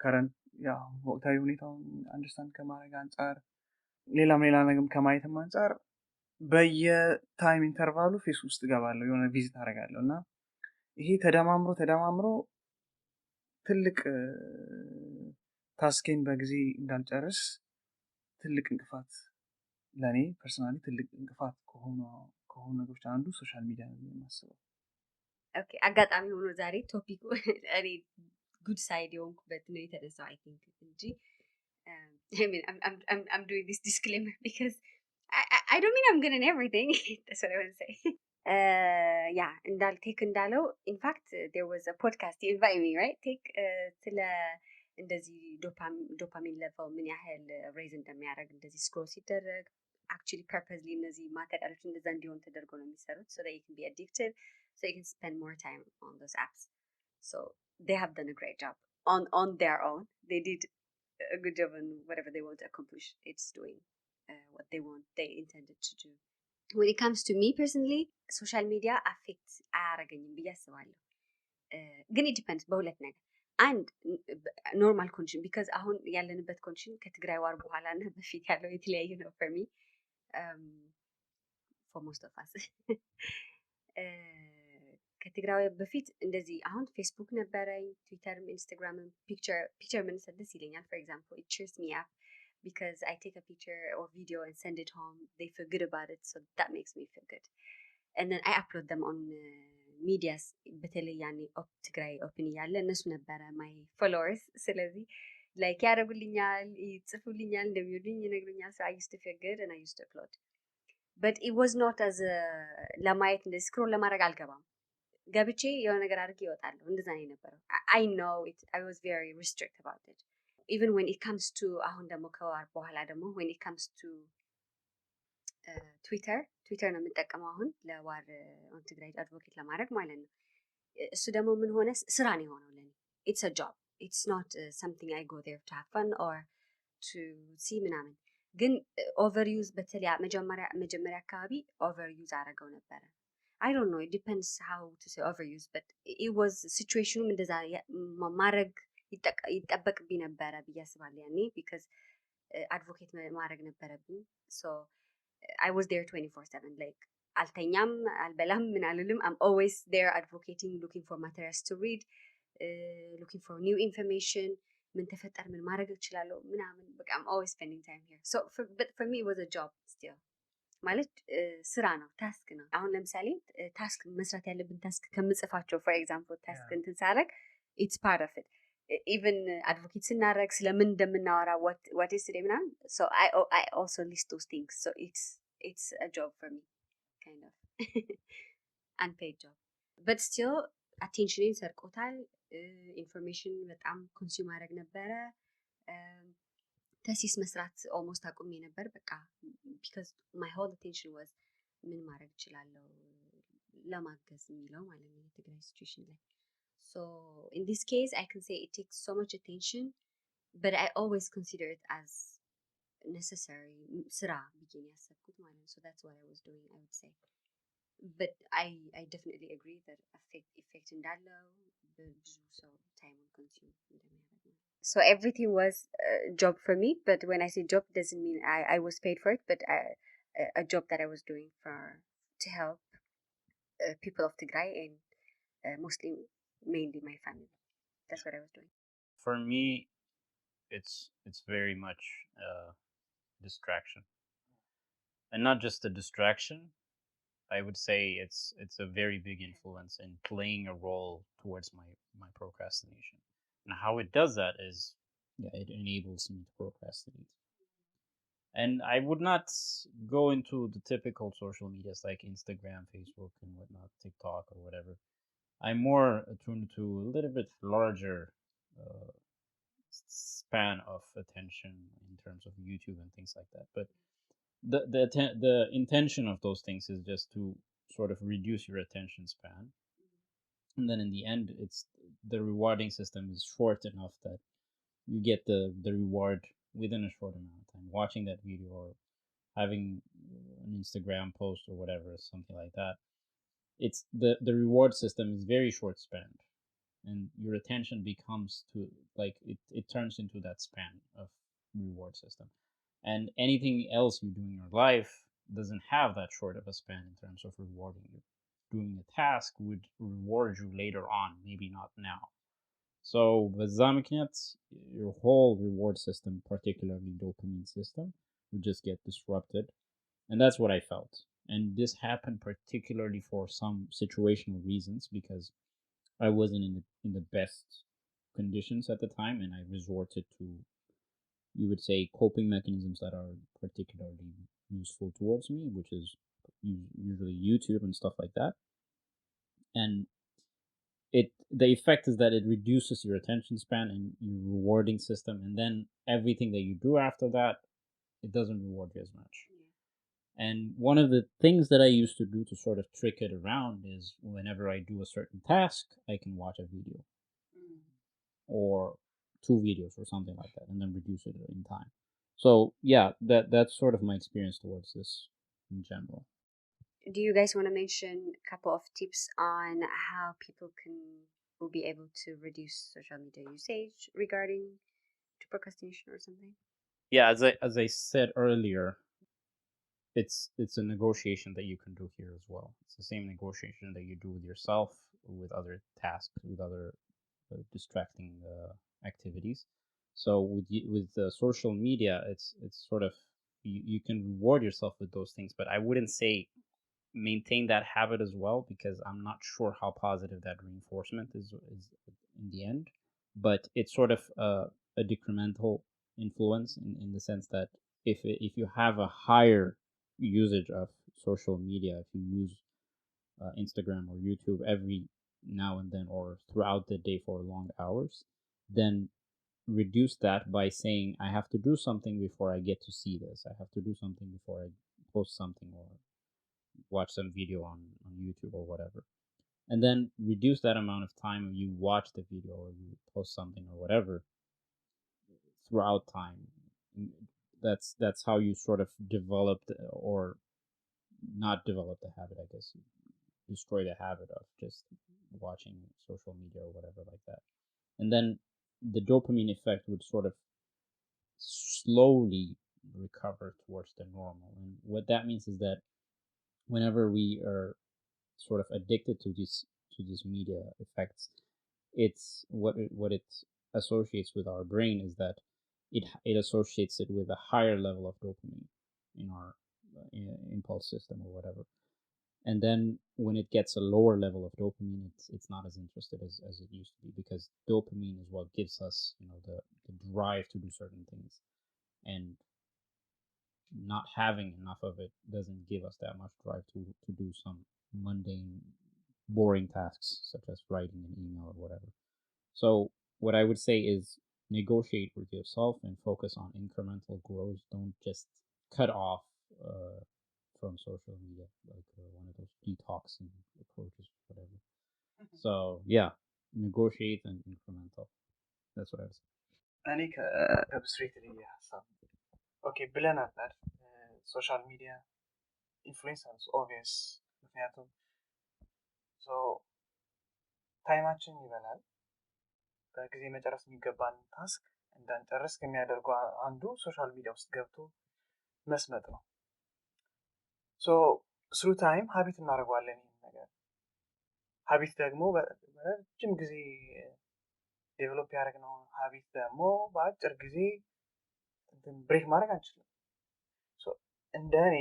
S3: ከረንት ያው ወቅታዊ ሁኔታውን አንደርስታንድ ከማድረግ አንጻር፣ ሌላ ነገር ከማየትም አንጻር በየታይም ኢንተርቫሉ ፌስቡክ ውስጥ እገባለሁ፣ የሆነ ቪዚት አደርጋለሁ እና ይሄ ተደማምሮ ትልቅ ታስኬን በጊዜ እንዳልጨርስ ትልቅ እንቅፋት፣ ለኔ ፐርሰናሊ ትልቅ እንቅፋት ከሆኑ ነገሮች አንዱ ሶሻል ሚዲያ ነው የማስበው።
S1: ኦኬ፣ አጋጣሚ ሆኖ ዛሬ ቶፒኩ እኔ ጉድ ሳይድ የሆንኩበት ነው የተነሳው አይ ቲንክ እንጂ I mean I'm doing this disclaimer because I don't mean I'm good in everything. That's what I want to say. Yeah, እንዳለው in fact there was a podcast you invite me, right? ስለ እንደዚህ ዶፓሚን ሌቨል ምን ያህል ሬዝ እንደሚያደርግ እንደዚህ ስክሮል ሲደረግ actually purposely እነዚህ ማቴሪያሎች እንደዛ እንዲሆን ተደርጎ ነው የሚሰሩት, so that you can be addicted, so you can spend more time on those apps. So they have done a great job on their own. They did a good job on whatever they want to accomplish. It's doing what they intended to do. When it comes to me personally, social media affects አያረገኝም ብዬ አስባለሁ። ግን it depends በሁለት ነገር። አንድ ኖርማል ኮንዲሽን ቢካዝ አሁን ያለንበት ኮንዲሽን ከትግራይ ዋር በኋላ እና በፊት ያለው የተለያዩ ነው for me, for most of us. ከትግራዊ በፊት እንደዚህ አሁን ፌስቡክ ነበረኝ፣ ትዊተርም ኢንስታግራምም ፒክቸር መነሳት ደስ ይለኛል። for example it cheers me up because I take a picture or video and send it home, they feel good about it, so that makes me feel good. And then I upload them on medias በተለይ ያኔ ትግራይ ኦፕን እያለ እነሱ ነበረ my followers። ስለዚህ ላይክ ያደርጉልኛል፣ ይጽፉልኛል፣ እንደሚወዱኝ ይነግሩኛል። so I used to feel good and I used to upload, but it was not as ለማየት እንደ ስክሮል ለማድረግ አልገባም። ገብቼ የሆነ ነገር አድርጌ ይወጣለሁ። እንደዛ ነው የነበረው። I know it, I was very restrict about it. Even when it comes to አሁን ደግሞ ከወር በኋላ ደግሞ when it comes to ትዊተር ነው የምጠቀመው አሁን ለዋር ኦን ትግራይ አድቮኬት ለማድረግ ማለት ነው። እሱ ደግሞ ምን ሆነ ስራ ነው የሆነው ለኔ። it's a job, it's not something I go there to have fun or to see ምናምን። ግን ኦቨርዩዝ በተለይ መጀመሪያ አካባቢ ኦቨርዩዝ አደረገው ነበረ። I don't know, it depends how to say overuse, but it was situation እንደዛ ማድረግ ይጠበቅብኝ ነበረ ብዬ አስባለሁ ያኔ because advocate ማድረግ ነበረብኝ። so I was there 24/7, like አልተኛም አልበላም ምን አልልም። I'm always there advocating, looking for materials to read, looking for new information, ምን ተፈጠረ ምን ማድረግ እችላለሁ ምናምን በቃ I'm always spending time here. So but for me it was a job still. ማለት ስራ ነው፣ ታስክ ነው። አሁን ለምሳሌ ታስክ መስራት ያለብን ታስክ ከምጽፋቸው for example ታስክ እንትን ሳደርግ it's part of it. even advocate ስናደርግ ስለምን እንደምናወራ what is today ምናምን so I also list those things, so it's a job for me kind of unpaid job, but still attention ሰርቆታል። ኢንፎርሜሽን በጣም ኮንሱም ማድረግ ነበረ። ተሲስ መስራት ኦልሞስት አቁሜ ነበር በቃ because my whole attention was ምን ማድረግ እችላለሁ ለማገዝ የሚለው ማለት ነው የትግራይ ሲቹዌሽን ላይ። so in this case I can say it takes so much attention, but I always consider it as necessary ስራ ብዬ ነው ያሰብኩት ማለት ነው። so that's what I was doing, I would say. but I definitely agree that effect እንዳለው ብዙ ሰው ታይሙን ኮንሱም እንደሚያደርግ ነው። so everything was a job for me, but when I say job doesn't mean I was paid for it, but a job that I was doing to help people of Tigray and mostly mainly my family. That's what I was doing.
S2: For me, it's very much distraction, and not just a distraction. I would say it's a very big influence in playing a role towards my procrastination. And how it does that is, it enables me to procrastinate. And I would not go into the typical social medias like Instagram, Facebook, and whatnot, TikTok or whatever. I'm more attuned to a little bit larger span of attention in terms of YouTube and things like that. But the intention of those things is just to sort of reduce your attention span, and then in the end it's the rewarding system is short enough that you get the reward within a short amount of time. Watching that video or having an Instagram post or whatever, something like that, it's the reward system is very short span, and your attention becomes to like it turns into that span of reward system. And anything else you do in your life doesn't have that short of a span in terms of rewarding you. Doing a task would reward you later on, maybe not now. So በዛ ምክንያት your whole reward system, particularly dopamine system, would just get disrupted. And that's what I felt. And this happened particularly for some situational reasons, because I wasn't in the best conditions at the time, and I resorted to, you would say, coping mechanisms that are particularly useful towards me, which is usually YouTube and stuff like that. And the effect is that it reduces your attention span and your rewarding system, and then everything that you do after that, it doesn't reward you as much. And one of the things that I used to do to sort of trick it around is whenever I do a certain task, I can watch a video or 2 videos or something like that, and then reduce it in time. So yeah, that's sort of my experience towards this in general.
S1: Do you guys want to mention a couple of tips on how people will be able to reduce social media usage regarding to procrastination or something?
S2: Yeah, as I said earlier, it's a negotiation that you can do here as well. It's the same negotiation that you do with yourself with other tasks, with other distracting activities. So with social media, it's sort of you can reward yourself with those things, but I wouldn't say maintain that habit as well, because I'm not sure how positive that reinforcement is in the end. But it's sort of a decremental influence in the sense that if you have a higher usage of social media, if you use Instagram or YouTube every now and then or throughout the day for long hours, then reduce that by saying I have to do something before I get to see this. I have to do something before I post something or watch some video on YouTube or whatever. And then reduce that amount of time you watch the video or you post something or whatever throughout time. That's how you sort of developed or not develop the habit, I guess. Destroy the habit of just watching social media or whatever like that. And then the dopamine effect would sort of slowly recover towards the normal. And what that means is that whenever we are sort of addicted to these media effects, it's what it associates with our brain is that it associates it with a higher level of dopamine in our impulse system or whatever. And then when it gets a lower level of dopamine, it's not as interested as it used to be, because dopamine is what gives us the drive to do certain things, and not having enough of it doesn't give us that much drive to do some mundane, boring tasks such as writing an email or whatever. So what I would say is negotiate with yourself and focus on incremental growth. Don't just cut off from social media like one of those detoxing approaches, whatever. So yeah, negotiate and incremental. That's what I would say.
S3: እኔ ከብስሬት ልየ ሀሳብ ኦኬ ብለን አላል ሶሻል ሚዲያ ኢንፍሉዌንስ ኦብቪየስ ምክንያቱም ታይማችን ይበላል በጊዜ መጨረስ የሚገባን ታስክ እንዳንጨርስ ከሚያደርጉ አንዱ ሶሻል ሚዲያ ውስጥ ገብቶ መስመጥ ነው ስሩ ታይም ሀቢት እናደርገዋለን ይህን ነገር ሀቢት ደግሞ በረጅም ጊዜ ዴቨሎፕ ያደረግነው ሀቢት ደግሞ በአጭር ጊዜ ብሬክ ማድረግ አንችልም እንደኔ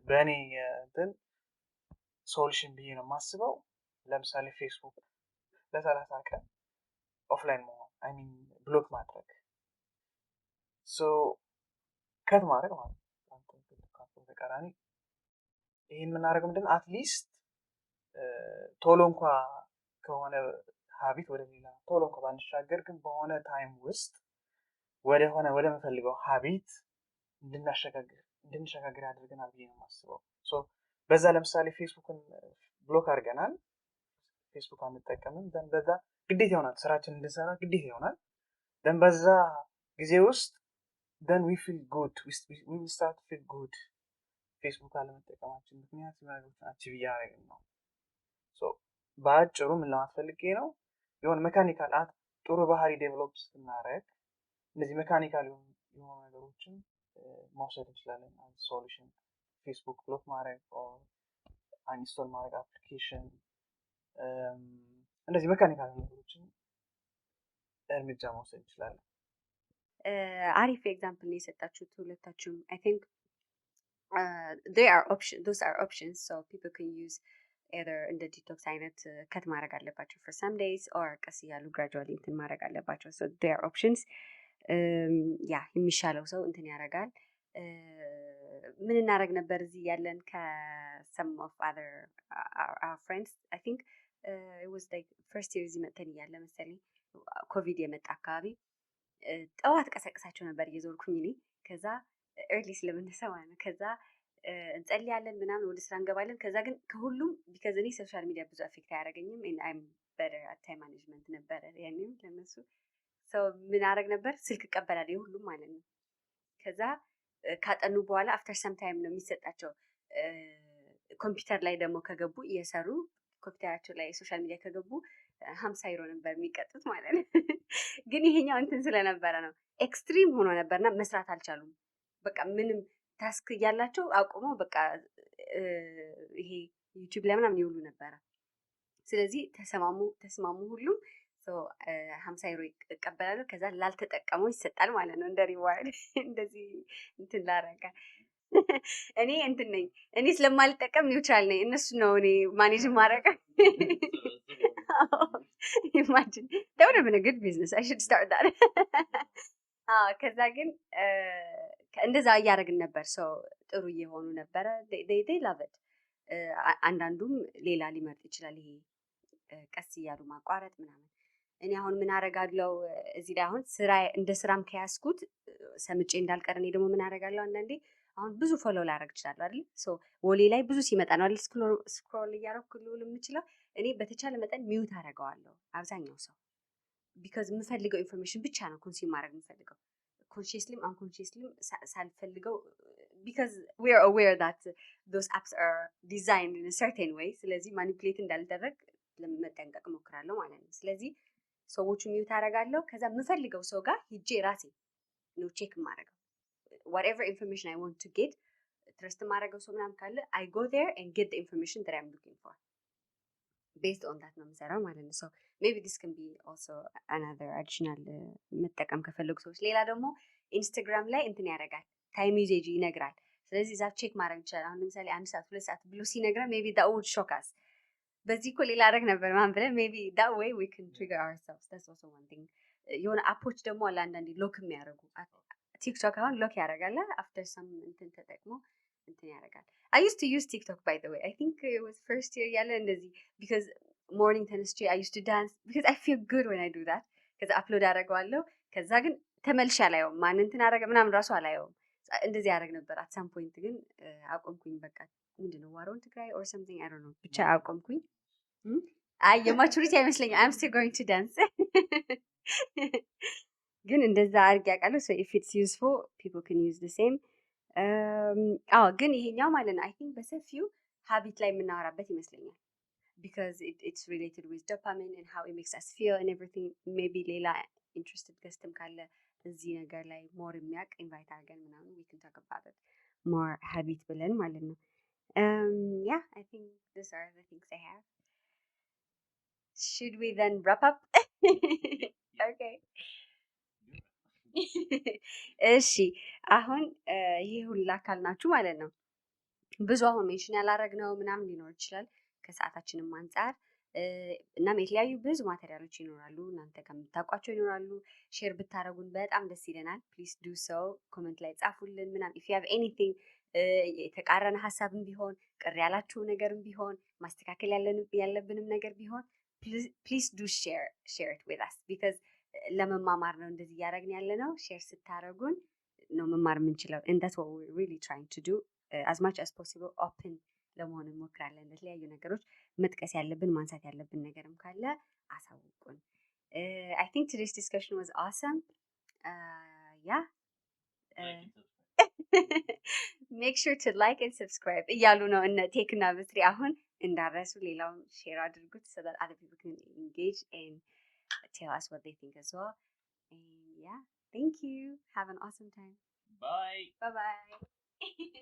S3: በእኔ እንትን ሶሉሽን ብዬ ነው የማስበው ለምሳሌ ፌስቡክ ለ30 ቀን ኦፍላይን መሆን አይሚን ብሎክ ማድረግ ከት ማድረግ ማለት ተቃራኒ ይህን የምናደርገው ምንድን አትሊስት ቶሎ እንኳ ከሆነ ሀቢት ወደ ሌላ ቶሎ እንኳ ባንሻገር ግን በሆነ ታይም ውስጥ ወደ መፈልገው ሀቢት እንድንሸጋገር ያደርገናል ብዬ ነው የማስበው በዛ ለምሳሌ ፌስቡክን ብሎክ አድርገናል ፌስቡክ አንጠቀምም ደን በዛ ግዴታ ይሆናል ስራችን እንድንሰራ ግዴታ ይሆናል ደን በዛ ጊዜ ውስጥ then we feel good we will start to feel good ፌስቡክ አለመጠቀማችን ምክንያት ነገሮችን አቺቭ እያደረግን ነው በአጭሩ ምን ለማትፈልጌ ነው የሆነ ሜካኒካል ጥሩ ባህሪ ዴቨሎፕ ስናደርግ እነዚህ ሜካኒካል የሆኑ ነገሮችን መውሰድ እንችላለን ሶሉሽን ፌስቡክ ብሎክ ማድረግ አንኢንስቶል ማድረግ አፕሊኬሽን እንደዚህ ሜካኒካል ነገሮችን እርምጃ መውሰድ እንችላለን
S1: አሪፍ ኤግዛምፕል ነው የሰጣችሁት ሁለታችሁም I think those are options so people can use either in the detox አይነት ከት ማድረግ አለባቸው for some days or ቀስ እያሉ gradually እንትን ማድረግ አለባቸው so there are options ያ የሚሻለው ሰው እንትን ያደርጋል ምን እናደርግ ነበር እዚህ ያለን some of other our friends I think it was like first year እዚህ መጥተን እያለ መሰለኝ ኮቪድ የመጣ አካባቢ ጠዋት ቀሰቅሳቸው ነበር እየዞርኩኝ እኔ ከዛ early ስለምንነሳ ማለት ነው ከዛ እንጸልያለን ምናምን ወደ ስራ እንገባለን ከዛ ግን ከሁሉም because እኔ ሶሻል ሚዲያ ብዙ አፌክት አያደርገኝም and I'm better at time management ነበር ያኔም ለነሱ so ምን አደረግ ነበር ስልክ እቀበላለሁ የሁሉም ማለት ነው ከዛ ካጠኑ በኋላ after some time ነው የሚሰጣቸው ኮምፒውተር ላይ ደግሞ ከገቡ እየሰሩ ኮምፒውተራቸው ላይ ሶሻል ሚዲያ ከገቡ 50 ዩሮ ነበር የሚቀጡት ማለት ነው ግን ይሄኛው እንትን ስለነበረ ነው ኤክስትሪም ሆኖ ነበርና መስራት አልቻሉም በቃ ምንም ታስክ ያላቸው አቁመው በቃ ይሄ ዩቲዩብ ላይ ምናምን ይውሉ ነበር ስለዚህ ተስማሙ ሁሉም 50 ዩሮ ይቀበላሉ። ከዛ ላልተጠቀመው ይሰጣል ማለት ነው እንደ ሪዋርድ። እንደዚህ እንትን ላረጋ እኔ እንትን ነኝ። እኔ ስለማልጠቀም ኒውትራል ነኝ። እነሱ ነው እኔ ማኔጅ ማረጋ። ኢማጂን that would have been a good business. I should start that. ከዛ ግን እንደዛ እያደረግን ነበር። ሰው ጥሩ እየሆኑ ነበረ። they love it. አንዳንዱም ሌላ ሊመርጥ ይችላል። ይሄ ቀስ እያሉ ማቋረጥ ምናምን። እኔ አሁን ምን አደርጋለሁ እዚህ ላይ አሁን ስራ እንደ ስራም ከያዝኩት ሰምጬ እንዳልቀር እኔ ደግሞ ምን አደርጋለሁ አንዳንዴ አሁን ብዙ ፎሎ ላደርግ እችላለሁ አይደል? ወሌ ላይ ብዙ ሲመጣ ነው አይደል ስክሮል እያደረኩ ልውል የምችለው። እኔ በተቻለ መጠን ሚውት አደርገዋለሁ አብዛኛው ሰው ቢካዝ የምፈልገው ኢንፎርሜሽን ብቻ ነው ኮንሱም ማድረግ የምፈልገው ኮንሺየስሊም አንኮንሺየስሊም ሳልፈልገው because we are aware that those apps are designed in a certain way ስለዚህ ማኒፑሌት እንዳልደረግ ለመጠንቀቅ እሞክራለሁ ማለት ነው። ስለዚህ ሰዎቹ ሚውት አደርጋለሁ። ከዛ የምፈልገው ሰው ጋር ሂጄ ራሴ ነው ቼክ የማደርገው whatever information I want to get trust ማድረገው ሰው ምናምን ካለ I go there and get the information that I'm looking for based on that ነው የምሰራው ማለት ነው። so maybe this can be also another additional መጠቀም ከፈለጉ ሰዎች። ሌላ ደግሞ ኢንስታግራም ላይ እንትን ያደርጋል ታይም ዩዜጅ ይነግራል። ስለዚህ እዛ ቼክ ማድረግ ይችላል። አሁን ለምሳሌ 1 ሰዓት 2 ሰዓት ብሎ ሲነግረን maybe that would shock us በዚህ እኮ ሌላ አደረግ ነበር ማን ብለን maybe that way we can trigger ourselves. That's also one thing. የሆነ አፖች ደግሞ አለ አንዳንዴ ሎክ የሚያደርጉ ቲክቶክ አሁን ሎክ ያደርጋል after some እንትን ተጠቅሞ እንትን ያደርጋል። I used to use TikTok by the way. I think it was first year ያለ እንደዚህ because morning ተነስቼ I used to dance because I feel good when I do that. ከዛ አፕሎድ አደርገዋለሁ። ከዛ ግን ተመልሼ አላየውም ማን እንትን አደረገ ምናምን ራሱ አላየውም። እንደዚህ ያደርግ ነበር። at some point ግን አቆምኩኝ። በቃ ምንድነው ዋሮን ትግራይ or something I don't know ብቻ አቆምኩኝ። አይ የማቹሪቲ አይመስለኝም። I'm still going to dance. ግን እንደዛ አድርጌ አውቃለሁ። so if it's useful people can use the same. ግን ይሄኛው ማለት ነው I think በሰፊው ሀቢት ላይ የምናወራበት ይመስለኛል because it's related with dopamine and how it makes us feel and everything. maybe ሌላ interested ገስትም ካለ እዚህ ነገር ላይ more የሚያውቅ invite አድርገን ምናምን we can talk about it more habit ብለን ማለት ነው። yeah I think these are the things I have. Should we then wrap up? Okay. እሺ አሁን ይሄ ሁላ ካልናችሁ ማለት ነው ብዙ አሁን ሜንሽን ያላረግነው ምናምን ሊኖር ይችላል ከሰዓታችንም አንፃር እናም የተለያዩ ብዙ ማቴሪያሎች ይኖራሉ። እናንተ ከምታውቋቸው ይኖራሉ። ሼር ብታረጉን በጣም ደስ ይለናል። ፕሊዝ ዱ ሶ ኮሜንት ላይ ጻፉልን ምናምን if you have anything የተቃረነ ሀሳብም ቢሆን ቅር ያላችሁ ነገርም ቢሆን ማስተካከል ያለብንም ነገር ቢሆን ፕሊዝ ዱ share it with us because ለመማማር ነው እንደዚህ እያደረግን ያለ ነው። ሼር ስታረጉን ነው መማር የምንችለው and that's what we're really trying to do. as much as possible open ለመሆን እንሞክራለን። ለተለያዩ ነገሮች መጥቀስ ያለብን ማንሳት ያለብን ነገርም ካለ አሳውቁን። I think today's discussion was awesome. Yeah. Make sure to like and subscribe እያሉ ነው እነ ቴክ እና ብትሪ አሁን እንዳረሱ ሌላውን ሼር አድርጉት so that other people can engage and tell us what they think as well. And yeah, thank you. Have an awesome time.
S2: Bye.
S1: Bye bye.